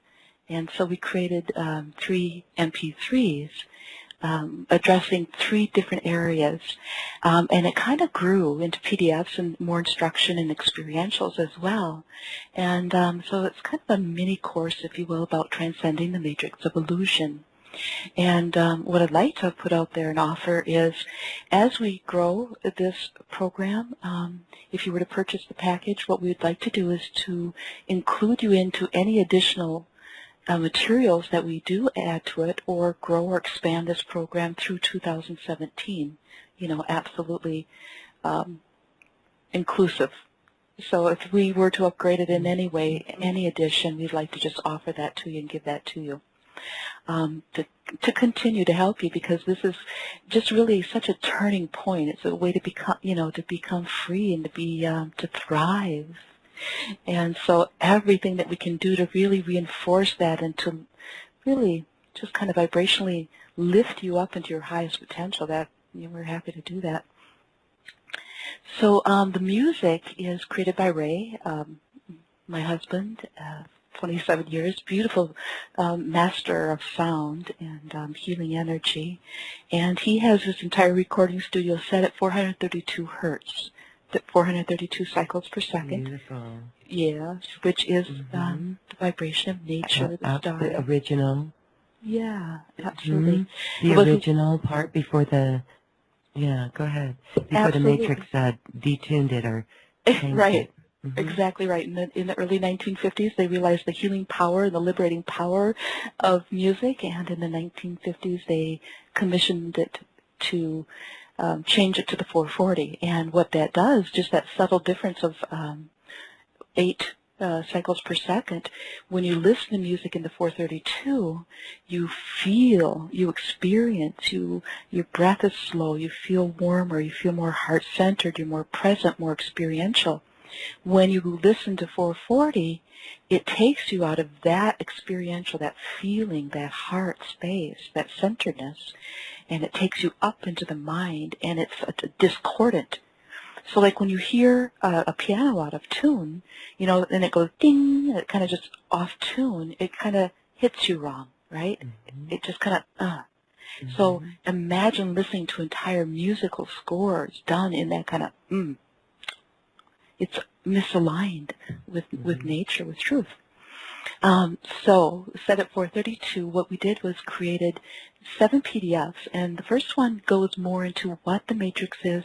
And so we created 3 MP3s addressing 3 different areas, and it kind of grew into PDFs and more instruction and experientials as well. And so it's kind of a mini course, if you will, about transcending the matrix of illusion. And what I'd like to put out there and offer is, as we grow this program, if you were to purchase the package, what we'd like to do is to include you into any additional materials that we do add to it, or grow or expand this program through 2017, you know, absolutely inclusive. So if we were to upgrade it in any way, any addition, we'd like to just offer that to you and give that to you. To continue to help you, because this is just really such a turning point. It's a way to become, you know, to become free and to be to thrive. And so everything that we can do to really reinforce that and to really just kind of vibrationally lift you up into your highest potential, that, you know, we're happy to do that. So the music is created by Ray, my husband, 27 years, beautiful master of sound and healing energy. And he has his entire recording studio set at 432 hertz, 432 cycles per second. Beautiful. Yes, which is the vibration of nature, the stars. The original. Yeah, absolutely. The original part before the, go ahead. Before the Matrix detuned it or changed right. it. Exactly right. In the early 1950s, they realized the healing power and the liberating power of music, and in the 1950s, they commissioned it to change it to the 440. And what that does, just that subtle difference of 8 cycles per second, when you listen to music in the 432, you feel, you experience, your breath is slow, you feel warmer, you feel more heart-centered, you're more present, more experiential. When you listen to 440, it takes you out of that experiential, that feeling, that heart space, that centeredness, and it takes you up into the mind, and it's discordant. So like when you hear a piano out of tune, and it goes ding, and it kind of just off tune, it kind of hits you wrong, right? It just kind of, So imagine listening to entire musical scores done in that kind of, it's misaligned with nature, with truth. So set at 432, what we did was created 7 PDFs, and the first one goes more into what the matrix is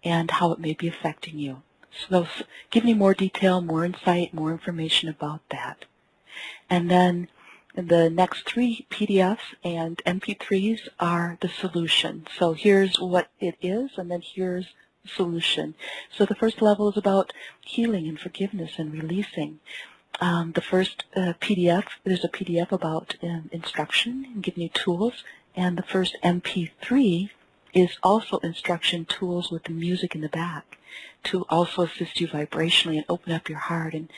and how it may be affecting you. So give me more detail, more insight, more information about that. And then the next 3 PDFs and MP3s are the solution. So here's what it is, and then here's the solution. So the first level is about healing and forgiveness and releasing. The first PDF, there's a PDF about instruction and giving you tools, and the first MP3 is also instruction tools with the music in the back to also assist you vibrationally and open up your heart and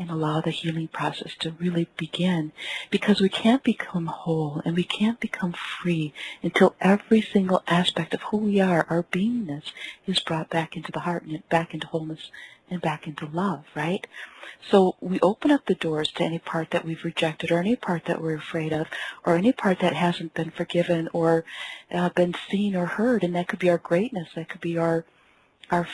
allow the healing process to really begin, because we can't become whole and we can't become free until every single aspect of who we are, our beingness, is brought back into the heart and back into wholeness and back into love, right? So we open up the doors to any part that we've rejected or any part that we're afraid of or any part that hasn't been forgiven or been seen or heard, and that could be our greatness, that could be our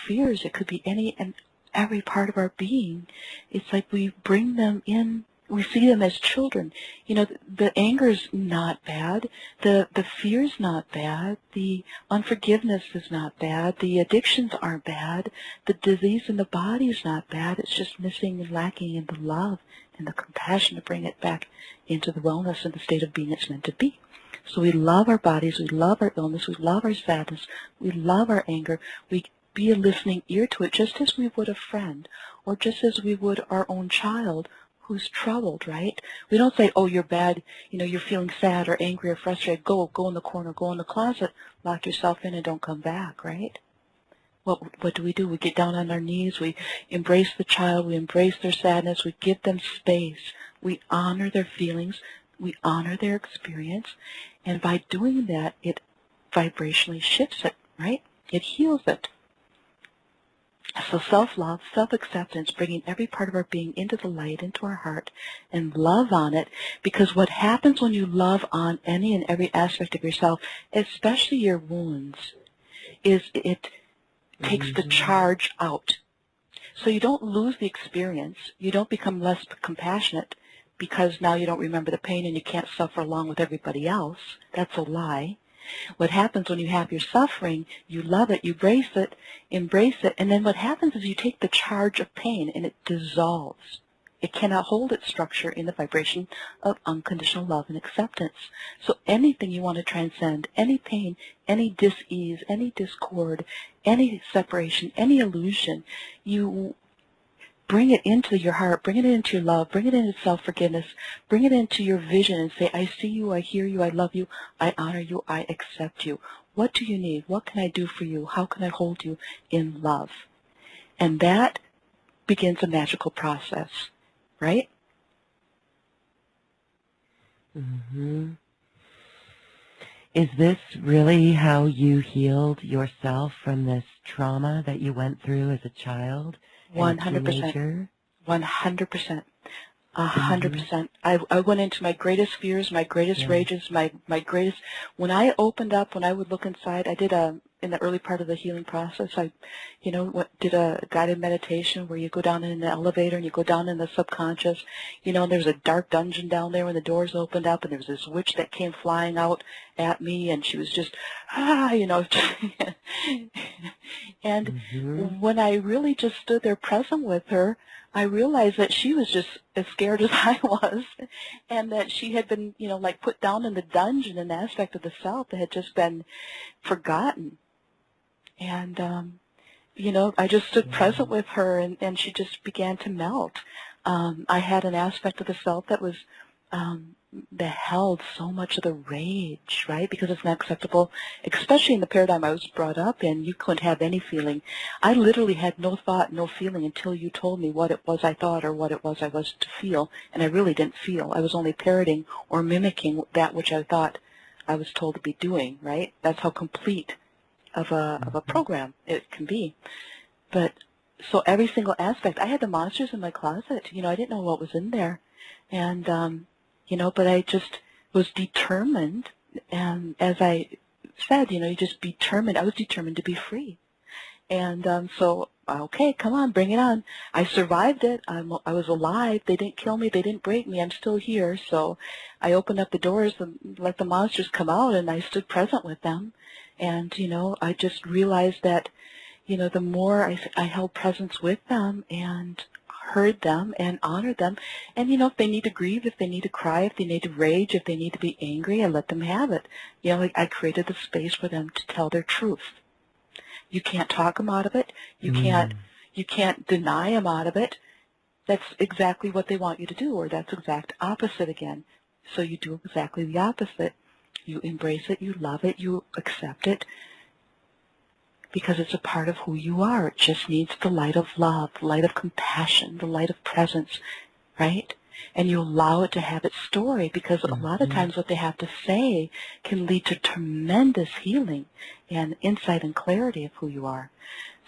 fears, it could be any and every part of our being. It's like we bring them in, we see them as children. The anger's not bad, the fear's not bad, the unforgiveness is not bad, the addictions aren't bad, the disease in the body is not bad. It's just missing and lacking in the love and the compassion to bring it back into the wellness and the state of being it's meant to be. So we love our bodies, we love our illness, we love our sadness, we love our anger, we be a listening ear to it, just as we would a friend, or just as we would our own child who's troubled, right? We don't say, oh, you're bad, you're feeling sad or angry or frustrated, go in the corner, go in the closet, lock yourself in and don't come back, right? What do? We get down on our knees, we embrace the child, we embrace their sadness, we give them space, we honor their feelings, we honor their experience, and by doing that, it vibrationally shifts it, right? It heals it. So self-love, self-acceptance, bringing every part of our being into the light, into our heart, and love on it, because what happens when you love on any and every aspect of yourself, especially your wounds, is it takes the charge out. So you don't lose the experience, you don't become less compassionate because now you don't remember the pain and you can't suffer along with everybody else. That's a lie. What happens when you have your suffering, you love it, you embrace it, and then what happens is you take the charge of pain and it dissolves. It cannot hold its structure in the vibration of unconditional love and acceptance. So anything you want to transcend, any pain, any dis-ease, any discord, any separation, any illusion, you bring it into your heart, bring it into your love, bring it into self-forgiveness, bring it into your vision and say, I see you, I hear you, I love you, I honor you, I accept you. What do you need? What can I do for you? How can I hold you in love? And that begins a magical process, right? Mm-hmm. Is this really how you healed yourself from this trauma that you went through as a child? 100%. 100%. 100%. I went into my greatest fears, my greatest Yeah. rages, my greatest. When I opened up, when I would look inside, I did in the early part of the healing process, I, did a guided meditation where you go down in the elevator and you go down in the subconscious. There's a dark dungeon down there when the doors opened up, and there was this witch that came flying out at me, and she was just, and when I really just stood there present with her, I realized that she was just as scared as I was, and that she had been, like put down in the dungeon, an aspect of the self that had just been forgotten. And, I just stood present with her, and she just began to melt. I had an aspect of the self that was, that held so much of the rage, right? Because it's not acceptable, especially in the paradigm I was brought up in. You couldn't have any feeling. I literally had no thought, no feeling until you told me what it was I thought or what it was I was to feel, and I really didn't feel. I was only parroting or mimicking that which I thought I was told to be doing, right? That's how complete of a program it can be. But so every single aspect, I had the monsters in my closet. I didn't know what was in there, and but I just was determined, and as I said, you just determined. I was determined to be free, and so okay, come on, bring it on. I survived it. I was alive. They didn't kill me. They didn't break me. I'm still here. So I opened up the doors and let the monsters come out, and I stood present with them, and I just realized that the more I held presence with them and heard them and honored them, and if they need to grieve, if they need to cry, if they need to rage, if they need to be angry, I let them have it. Like I created the space for them to tell their truth. You can't talk them out of it. You can't deny them out of it. That's exactly what they want you to do, or that's exact opposite again. So you do exactly the opposite. You embrace it, you love it, you accept it, because it's a part of who you are. It just needs the light of love, the light of compassion, the light of presence, right? And you allow it to have its story, because a lot of times what they have to say can lead to tremendous healing and insight and clarity of who you are.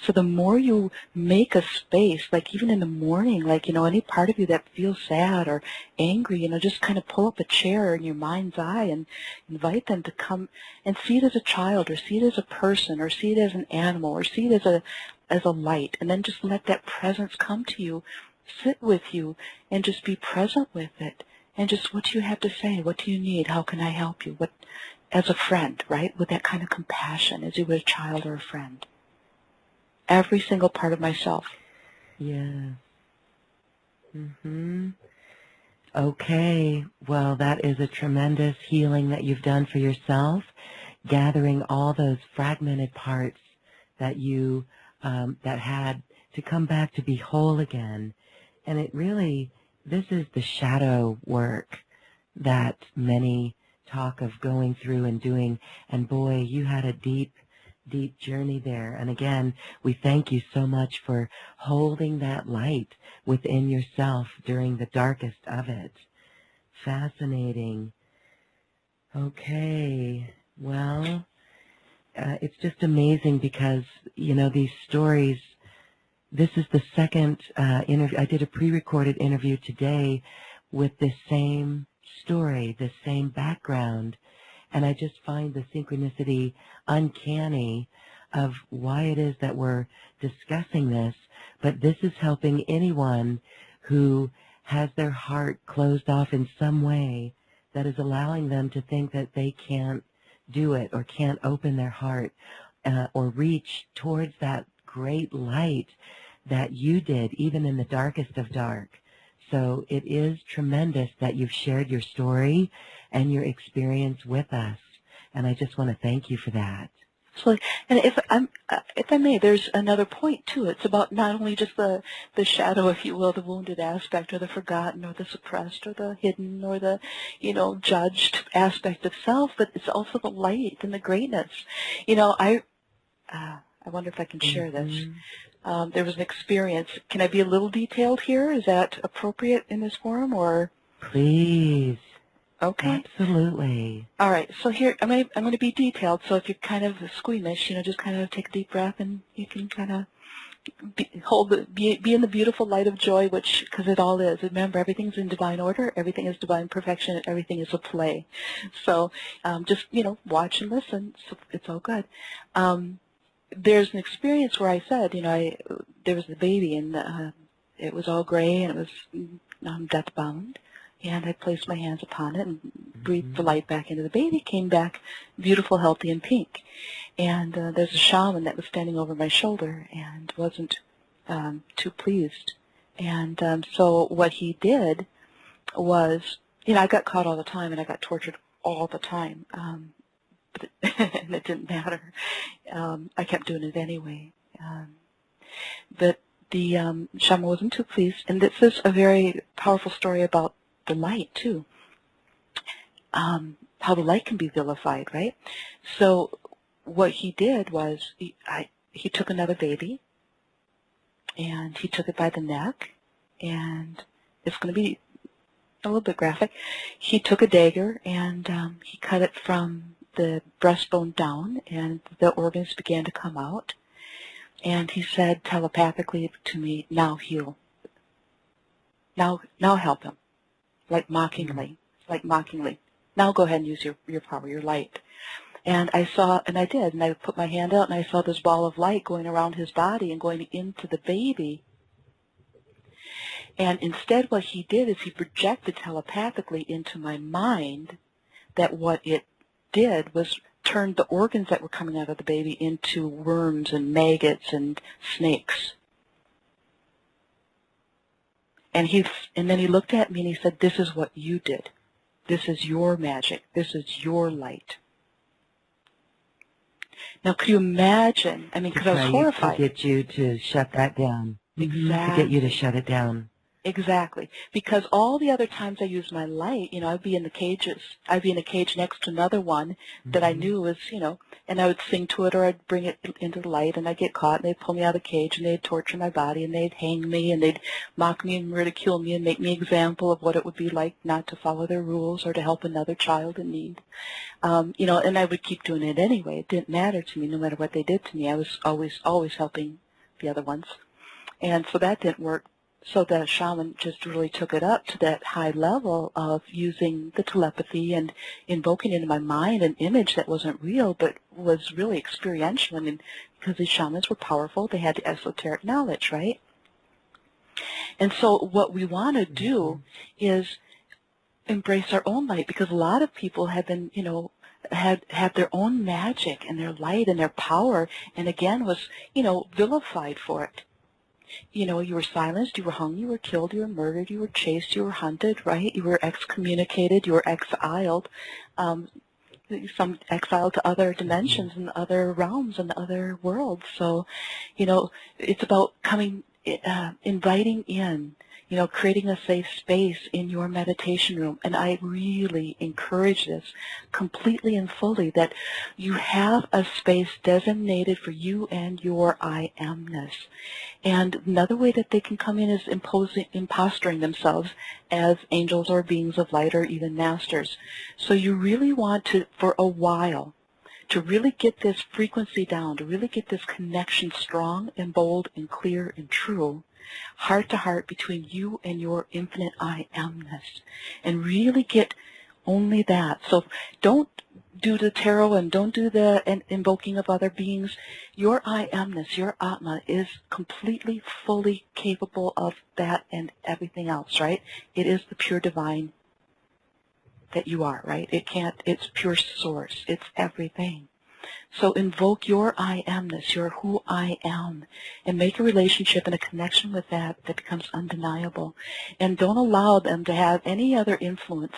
So the more you make a space, like even in the morning, like, any part of you that feels sad or angry, just kind of pull up a chair in your mind's eye and invite them to come and see it as a child, or see it as a person, or see it as an animal, or see it as a light, and then just let that presence come to you, sit with you, and just be present with it. And just, what do you have to say? What do you need? How can I help you? As a friend, right? With that kind of compassion, as you would a child or a friend. Every single part of myself. Yeah. Okay. Well, that is a tremendous healing that you've done for yourself, gathering all those fragmented parts that you that had to come back to be whole again. And it really, this is the shadow work that many talk of going through and doing. And boy, you had a deep journey there. And again, we thank you so much for holding that light within yourself during the darkest of it. Fascinating. Okay. Well, it's just amazing because, these stories, this is the second interview. I did a pre-recorded interview today with this same story, this same background. And I just find the synchronicity uncanny of why it is that we're discussing this. But this is helping anyone who has their heart closed off in some way, that is allowing them to think that they can't do it or can't open their heart or reach towards that great light that you did, even in the darkest of dark. So it is tremendous that you've shared your story and your experience with us, and I just want to thank you for that. So, and if I may, there's another point too. It's about not only just the shadow, if you will, the wounded aspect, or the forgotten, or the suppressed, or the hidden, or the judged aspect of self, but it's also the light and the greatness. I wonder if I can share this. There was an experience. Can I be a little detailed here? Is that appropriate in this forum, or? Please. Okay. Absolutely. All right. So here, I'm going to be detailed. So if you're kind of squeamish, just kind of take a deep breath, and you can kind of be in the beautiful light of joy, which, because it all is. Remember, everything's in divine order, everything is divine perfection, and everything is a play. So just, watch and listen. It's all good. There's an experience where I said, there was the baby, and it was all gray, and it was death-bound. And I placed my hands upon it and breathed the light back into the baby. Came back beautiful, healthy, and pink. And there's a shaman that was standing over my shoulder and wasn't too pleased. And so what he did was, I got caught all the time and I got tortured all the time. But and it didn't matter. I kept doing it anyway. But the shaman wasn't too pleased. And this is a very powerful story about the light, too. How the light can be vilified, right? So what he did was he took another baby, and he took it by the neck, and it's going to be a little bit graphic. He took a dagger, and he cut it from the breastbone down, and the organs began to come out. And he said telepathically to me, "Now heal. Now help him," like mockingly. Now go ahead and use your power, your light. And I saw, and I did, and I put my hand out, and I saw this ball of light going around his body and going into the baby. And instead what he did is he projected telepathically into my mind that what it did was turned the organs that were coming out of the baby into worms and maggots and snakes. And then he looked at me and he said, "This is what you did. This is your magic. This is your light." Now, could you imagine? I mean, because I was horrified. To get you to shut that down. Exactly. To get you to shut it down. Exactly. Because all the other times I used my light, I'd be in the cages. I'd be in a cage next to another one that I knew was, and I would sing to it or I'd bring it into the light and I'd get caught and they'd pull me out of the cage and they'd torture my body and they'd hang me and they'd mock me and ridicule me and make me an example of what it would be like not to follow their rules or to help another child in need. And I would keep doing it anyway. It didn't matter to me no matter what they did to me. I was always helping the other ones. And so that didn't work. So the shaman just really took it up to that high level of using the telepathy and invoking into my mind an image that wasn't real but was really experiential. I mean, because these shamans were powerful, they had the esoteric knowledge, right? And so what we want to do is embrace our own light, because a lot of people have been, had their own magic and their light and their power, and again was, vilified for it. You were silenced, you were hung, you were killed, you were murdered, you were chased, you were hunted, right? You were excommunicated, you were exiled, some exiled to other dimensions and other realms and other worlds. So, it's about inviting in, creating a safe space in your meditation room. And I really encourage this completely and fully, that you have a space designated for you and your I amness. And another way that they can come in is imposturing themselves as angels or beings of light or even masters. So you really want to, for a while, to really get this frequency down, to really get this connection strong and bold and clear and true, heart to heart between you and your infinite I amness, and really get only that. So don't do the tarot and don't do the invoking of other beings. Your I amness, your Atma, is completely, fully capable of that and everything else, right? It is the pure divine that you are, right? It's pure source. It's everything. So invoke your I amness, your who I am, and make a relationship and a connection with that becomes undeniable. And don't allow them to have any other influence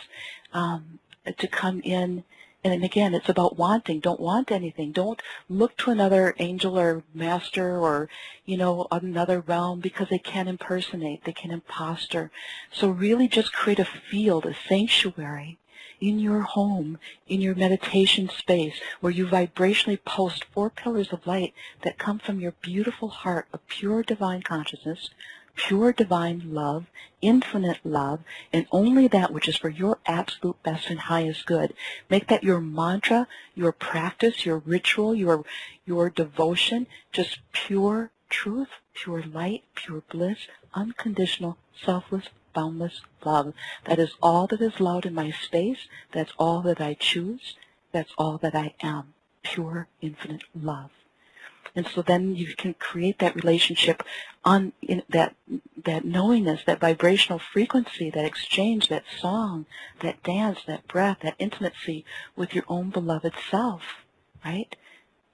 to come in. And again, it's about wanting. Don't want anything. Don't look to another angel or master or, another realm, because they can impersonate. They can impostor. So really just create a field, a sanctuary in your home, in your meditation space, where you vibrationally post 4 pillars of light that come from your beautiful heart of pure divine consciousness, pure divine love, infinite love, and only that which is for your absolute best and highest good. Make that your mantra, your practice, your ritual, your devotion, just pure truth, pure light, pure bliss, unconditional, selfless, boundless love. That is all that is allowed in my space. That's all that I choose. That's all that I am. Pure, infinite love. And so then you can create that relationship on in that knowingness, that vibrational frequency, that exchange, that song, that dance, that breath, that intimacy with your own beloved self, right?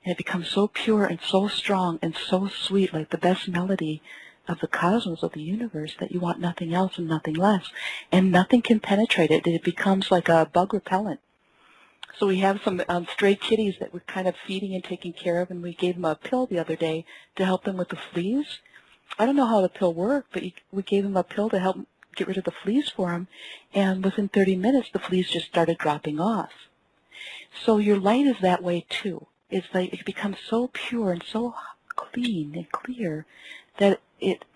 And it becomes so pure and so strong and so sweet, like the best melody of the cosmos, of the universe, that you want nothing else and nothing less. And nothing can penetrate it. It becomes like a bug repellent. So we have some stray kitties that we're kind of feeding and taking care of, and we gave them a pill the other day to help them with the fleas. I don't know how the pill worked, but we gave them a pill to help get rid of the fleas for them, and within 30 minutes the fleas just started dropping off. So your light is that way too. It's like it becomes so pure and so clean and clear that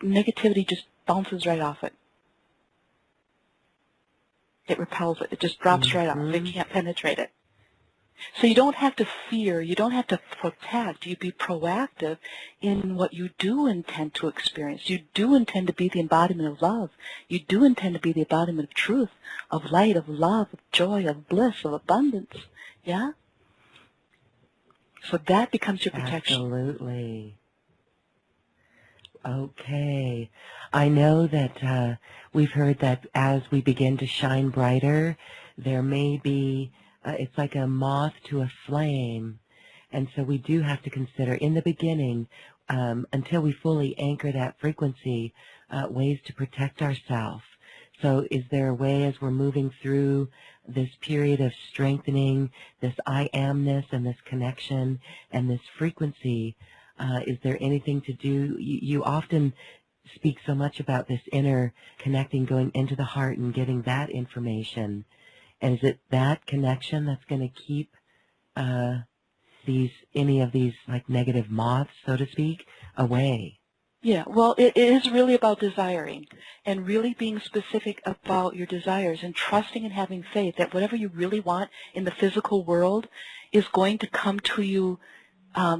negativity just bounces right off it. It repels it. It just drops right off. It can't penetrate it. So you don't have to fear, you don't have to protect, you be proactive in what you do intend to experience. You do intend to be the embodiment of love. You do intend to be the embodiment of truth, of light, of love, of joy, of bliss, of abundance. Yeah? So that becomes your protection. Absolutely. Okay. I know that we've heard that as we begin to shine brighter, there may be it's like a moth to a flame. And so we do have to consider in the beginning, until we fully anchor that frequency, ways to protect ourselves. So is there a way as we're moving through this period of strengthening this I amness and this connection and this frequency, is there anything to do? You often speak so much about this inner connecting, going into the heart and getting that information. And is it that connection that's going to keep any of these like negative moths, so to speak, away? Yeah, well, it is really about desiring and really being specific about your desires and trusting and having faith that whatever you really want in the physical world is going to come to you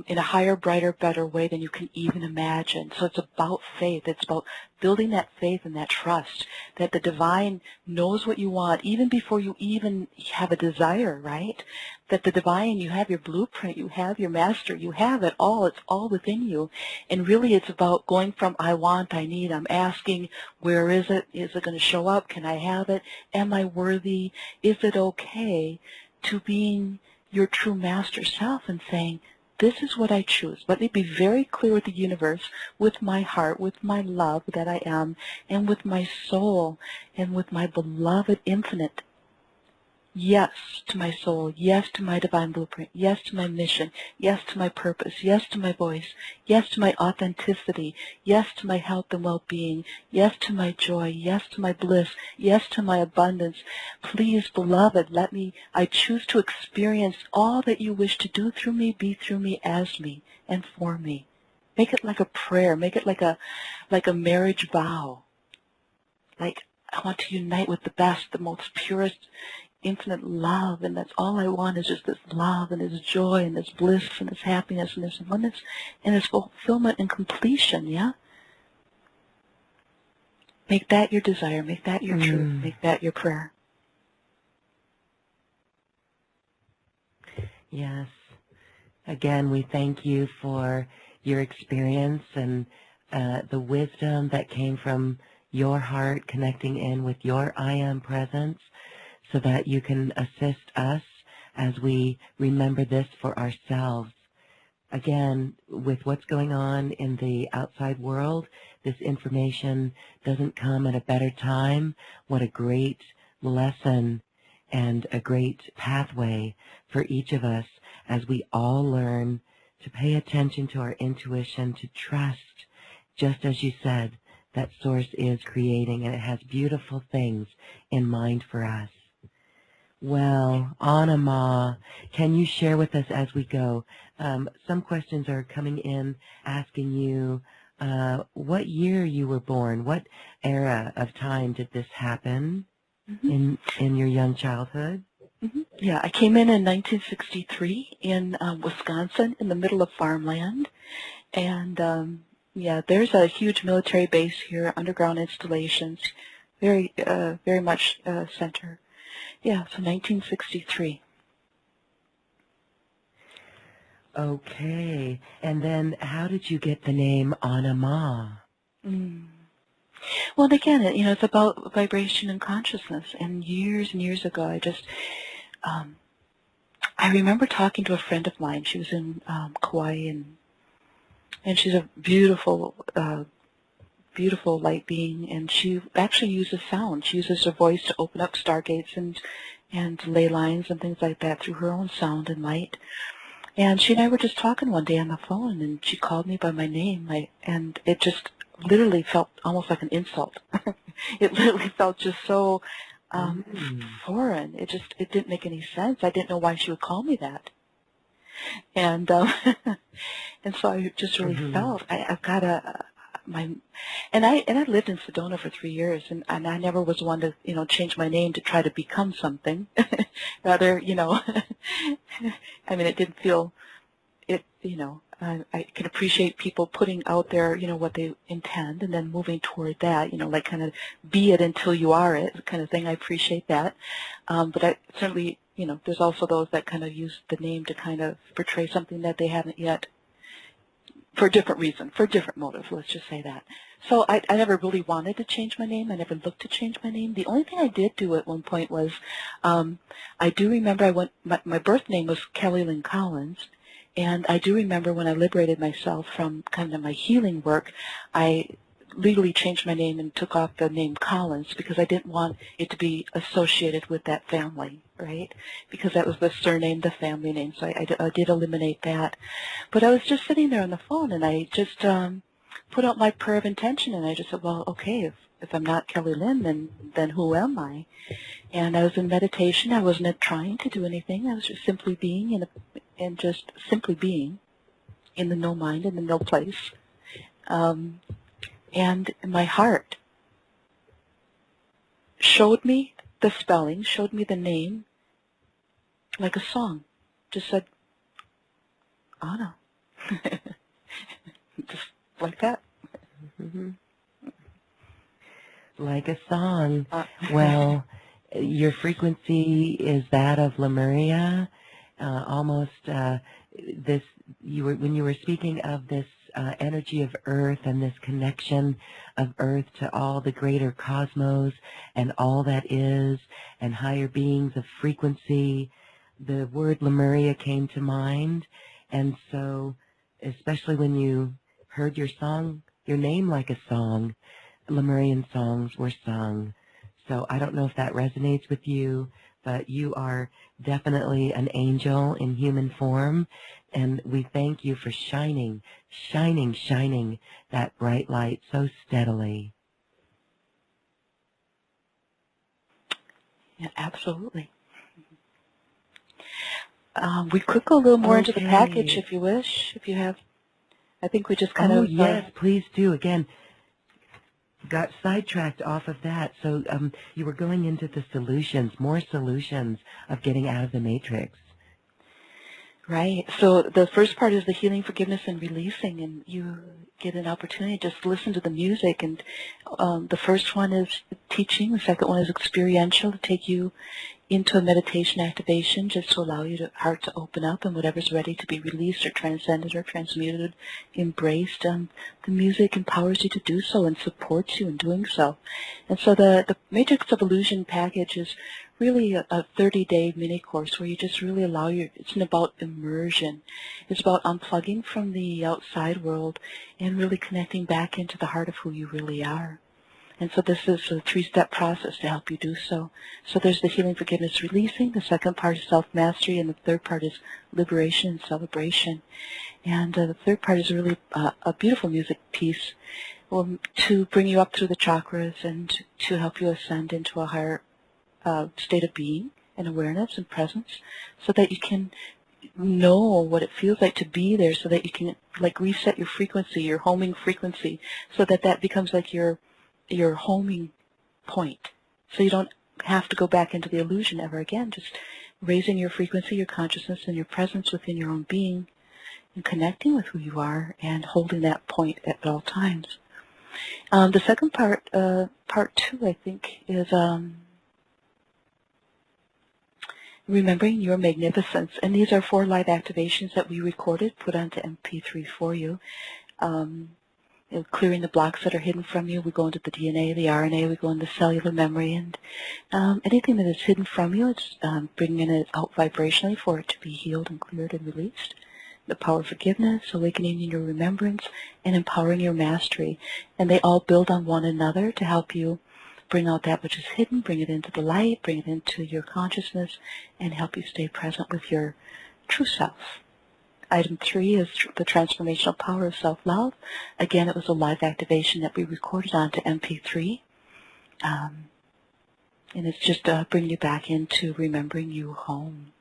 in a higher, brighter, better way than you can even imagine. So it's about faith. It's about building that faith and that trust that the divine knows what you want even before you even have a desire, right? That the divine, you have your blueprint, you have your master, you have it all. It's all within you. And really it's about going from I want, I need, I'm asking, where is it? Is it going to show up? Can I have it? Am I worthy? Is it okay? To being your true master self and saying, this is what I choose. Let me be very clear with the universe, with my heart, with my love that I am, and with my soul, and with my beloved infinite. Yes to my soul, yes to my divine blueprint, yes to my mission, yes to my purpose, yes to my voice, yes to my authenticity, yes to my health and well-being, yes to my joy, yes to my bliss, yes to my abundance. Please, beloved, I choose to experience all that you wish to do through me, be through me, as me, and for me. Make it like a prayer, make it like a marriage vow. Like, I want to unite with the best, the most purest, infinite love, and that's all I want is just this love and this joy and this bliss and this happiness and this abundance and this fulfillment and completion, yeah? Make that your desire. Make that your truth. Make that your prayer. Yes. Again, we thank you for your experience and the wisdom that came from your heart connecting in with your I am presence, so that you can assist us as we remember this for ourselves. Again, with what's going on in the outside world, this information doesn't come at a better time. What a great lesson and a great pathway for each of us as we all learn to pay attention to our intuition, to trust, just as you said, that Source is creating, and it has beautiful things in mind for us. Well, Anah, can you share with us as we go? Some questions are coming in asking you what year you were born, what era of time did this happen in your young childhood? Yeah, I came in 1963 in Wisconsin in the middle of farmland, and Yeah, there's a huge military base here, underground installations, very much center. Yeah, so 1963. Okay. And then how did you get the name Anah? Mm. Well, and again, it's about vibration and consciousness. And years ago, I remember talking to a friend of mine. She was in Kauai, and she's a beautiful light being, and she actually uses sound. She uses her voice to open up stargates and ley lines and things like that through her own sound and light. And she and I were just talking one day on the phone, and she called me by my name, and it just literally felt almost like an insult. It literally felt just so foreign. It didn't make any sense. I didn't know why she would call me that. And and so I just really felt I've got and I lived in Sedona for 3 years, and I never was one to change my name to try to become something. Rather, I mean, it didn't feel I can appreciate people putting out there what they intend and then moving toward that, like kind of be it until you are it kind of thing. I appreciate that, but I certainly there's also those that kind of use the name to kind of portray something that they haven't yet, for a different reason, for a different motive, let's just say that. So I never really wanted to change my name. I never looked to change my name. The only thing I did do at one point was, I do remember my birth name was Kelly Lynn Collins, and I do remember when I liberated myself from kind of my healing work, I legally changed my name and took off the name Collins because I didn't want it to be associated with that family, right? Because that was the surname, the family name, so I did eliminate that. But I was just sitting there on the phone, and I just put out my prayer of intention, and I just said, well, okay, if I'm not Kelly Lynn, then who am I? And I was in meditation. I wasn't trying to do anything. I was just simply being and just simply being in the no mind, in the no place. And my heart showed me the spelling, showed me the name like a song. Just said, Anah. Just like that. Like a song. Well, your frequency is that of Lemuria. Almost when you were speaking of this energy of Earth and this connection of Earth to all the greater cosmos and all that is and higher beings of frequency, the word Lemuria came to mind. And so, especially when you heard your name like a song, Lemurian songs were sung. So I don't know if that resonates with you, but you are definitely an angel in human form, and we thank you for shining that bright light so steadily. Yeah, absolutely. We could go a little more into the package if you wish, if you have. I think we just kind of... yes, please do. Again, got sidetracked off of that. So you were going into the more solutions of getting out of the matrix. Right. So the first part is the healing, forgiveness, and releasing, and you get an opportunity to just listen to the music. And the first one is teaching. The second one is experiential, to take you into a meditation activation, just to allow your heart to open up and whatever's ready to be released or transcended or transmuted, embraced. The music empowers you to do so and supports you in doing so. And so the Matrix of Illusion package is really a 30-day mini course where you just really allow it's about immersion. It's about unplugging from the outside world and really connecting back into the heart of who you really are. And so this is a 3-step process to help you do so. So there's the healing, forgiveness, releasing. The second part is self-mastery, and the third part is liberation and celebration. And the third part is really a beautiful music piece to bring you up through the chakras and to help you ascend into a higher state of being and awareness and presence, so that you can know what it feels like to be there, so that you can like reset your frequency, your homing frequency, so that becomes like your homing point. So you don't have to go back into the illusion ever again, just raising your frequency, your consciousness, and your presence within your own being, and connecting with who you are and holding that point at all times. The second part, part 2, I think, is remembering your magnificence. And these are 4 live activations that we recorded, put onto MP3 for you. Clearing the blocks that are hidden from you. We go into the DNA, the RNA, we go into cellular memory, and anything that is hidden from you, it's bringing it out vibrationally for it to be healed and cleared and released. The power of forgiveness, awakening your remembrance, and empowering your mastery. And they all build on one another to help you bring out that which is hidden, bring it into the light, bring it into your consciousness, and help you stay present with your true self. Item 3 is the transformational power of self-love. Again, it was a live activation that we recorded onto MP3. And it's just bringing you back into remembering you home.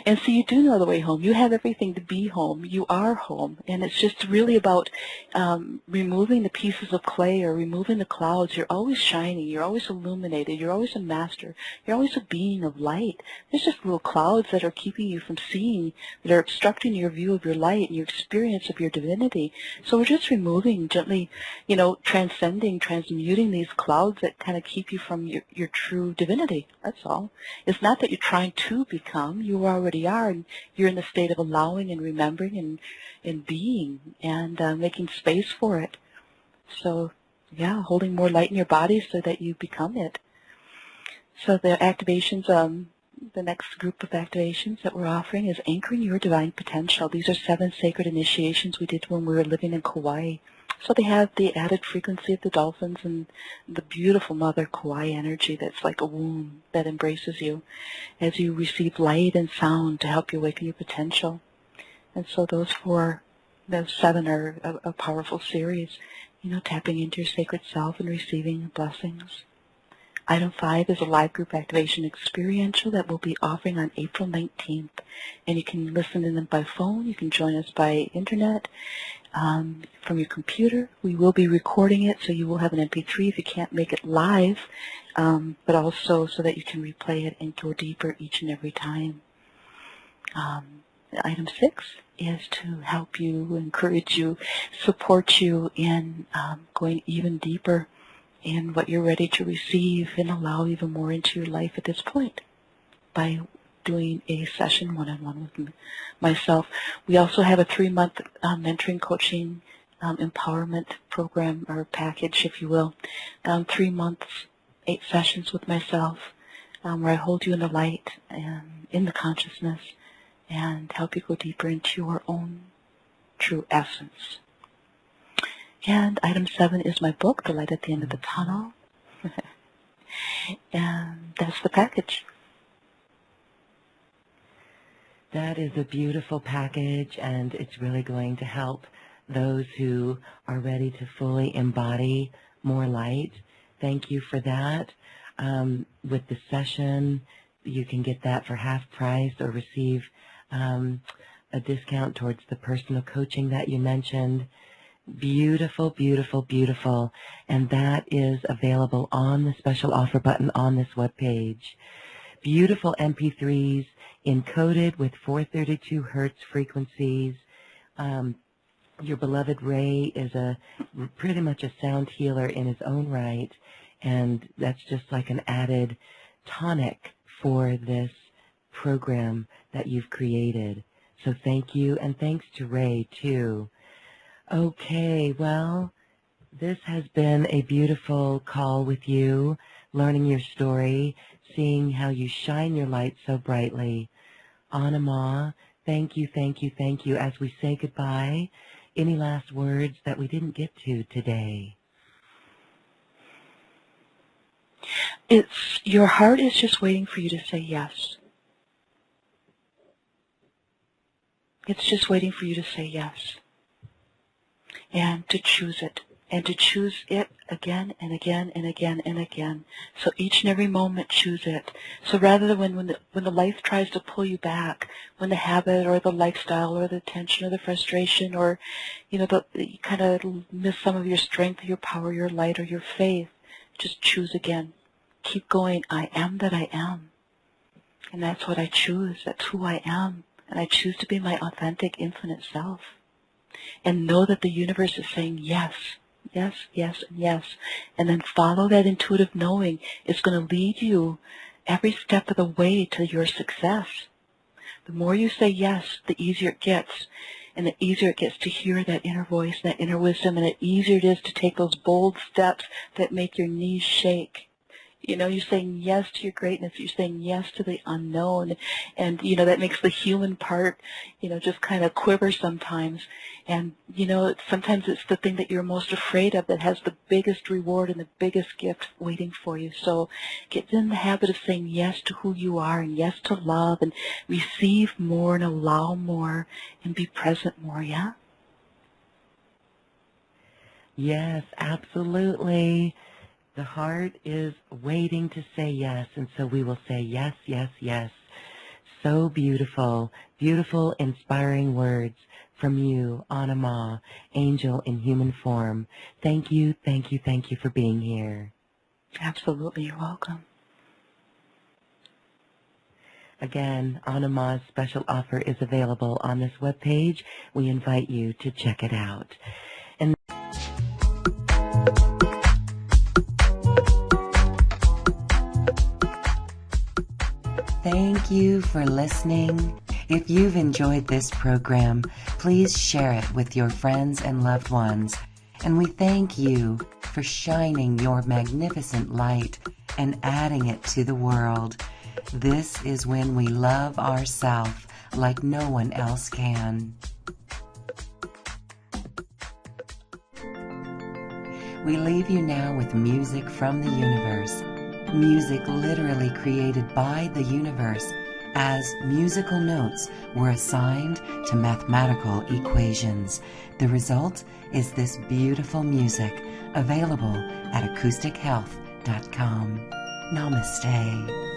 And so you do know the way home. You have everything to be home. You are home. And it's just really about removing the pieces of clay or removing the clouds. You're always shining. You're always illuminated. You're always a master. You're always a being of light. There's just little clouds that are keeping you from seeing, that are obstructing your view of your light and your experience of your divinity. So we're just removing, gently, transcending, transmuting these clouds that kind of keep you from your true divinity. That's all. It's not that you're trying to become. You already are, and you're in the state of allowing and remembering and being and making space for it. So, yeah, holding more light in your body so that you become it. So the activations, the next group of activations that we're offering is anchoring your divine potential. These are 7 sacred initiations we did when we were living in Kauai. So they have the added frequency of the dolphins and the beautiful Mother Kauai energy that's like a womb that embraces you as you receive light and sound to help you awaken your potential. And so those 7 are a powerful series, tapping into your sacred self and receiving blessings. Item 5 is a live group activation experiential that we'll be offering on April 19th. And you can listen in by phone. You can join us by internet. From your computer. We will be recording it, so you will have an MP3 if you can't make it live, but also so that you can replay it and go deeper each and every time. Item 6 is to help you, encourage you, support you in going even deeper in what you're ready to receive and allow even more into your life at this point by doing a session one-on-one with myself. We also have a 3-month mentoring coaching empowerment program or package, if you will. 3 months, 8 sessions with myself where I hold you in the light and in the consciousness and help you go deeper into your own true essence. And item 7 is my book, The Light at the End of the Tunnel. And that's the package. That is a beautiful package, and it's really going to help those who are ready to fully embody more light. Thank you for that. With the session, you can get that for half price or receive a discount towards the personal coaching that you mentioned. Beautiful, beautiful, beautiful. And that is available on the special offer button on this webpage. Beautiful MP3s encoded with 432 hertz frequencies. Your beloved Ray is pretty much a sound healer in his own right, and that's just like an added tonic for this program that you've created. So thank you, and thanks to Ray, too. Okay, well, this has been a beautiful call with you, learning your story, seeing how you shine your light so brightly. Anah, thank you, thank you, thank you. As we say goodbye, any last words that we didn't get to today? Your heart is just waiting for you to say yes. It's just waiting for you to say yes. And to choose it. And to choose it again and again and again and again. So each and every moment, choose it. So rather than when the life tries to pull you back, when the habit or the lifestyle or the tension or the frustration or, you kind of miss some of your strength, your power, your light, or your faith, just choose again. Keep going. I am that I am. And that's what I choose. That's who I am. and I choose to be my authentic, infinite self. And know that the universe is saying yes, yes, yes, and yes. And then follow that intuitive knowing. It's going to lead you every step of the way to your success. The more you say yes, the easier it gets. And the easier it gets to hear that inner voice, that inner wisdom, and the easier it is to take those bold steps that make your knees shake. You know, you're saying yes to your greatness. You're saying yes to the unknown. And, you know, that makes the human part, you know, just kind of quiver sometimes. And, you know, sometimes it's the thing that you're most afraid of that has the biggest reward and the biggest gift waiting for you. So get in the habit of saying yes to who you are and yes to love and receive more and allow more and be present more, yeah? Yes, absolutely. The heart is waiting to say yes, and so we will say yes, yes, yes. So beautiful, beautiful, inspiring words from you, Anah, angel in human form. Thank you, thank you, thank you for being here. Absolutely, you're welcome. Again, Anah's special offer is available on this webpage. We invite you to check it out. And thank you for listening. If you've enjoyed this program, please share it with your friends and loved ones. And we thank you for shining your magnificent light and adding it to the world. This is when we love ourselves like no one else can. We leave you now with music from the universe. Music literally created by the universe, as musical notes were assigned to mathematical equations. The result is this beautiful music, available at acoustichealth.com. Namaste.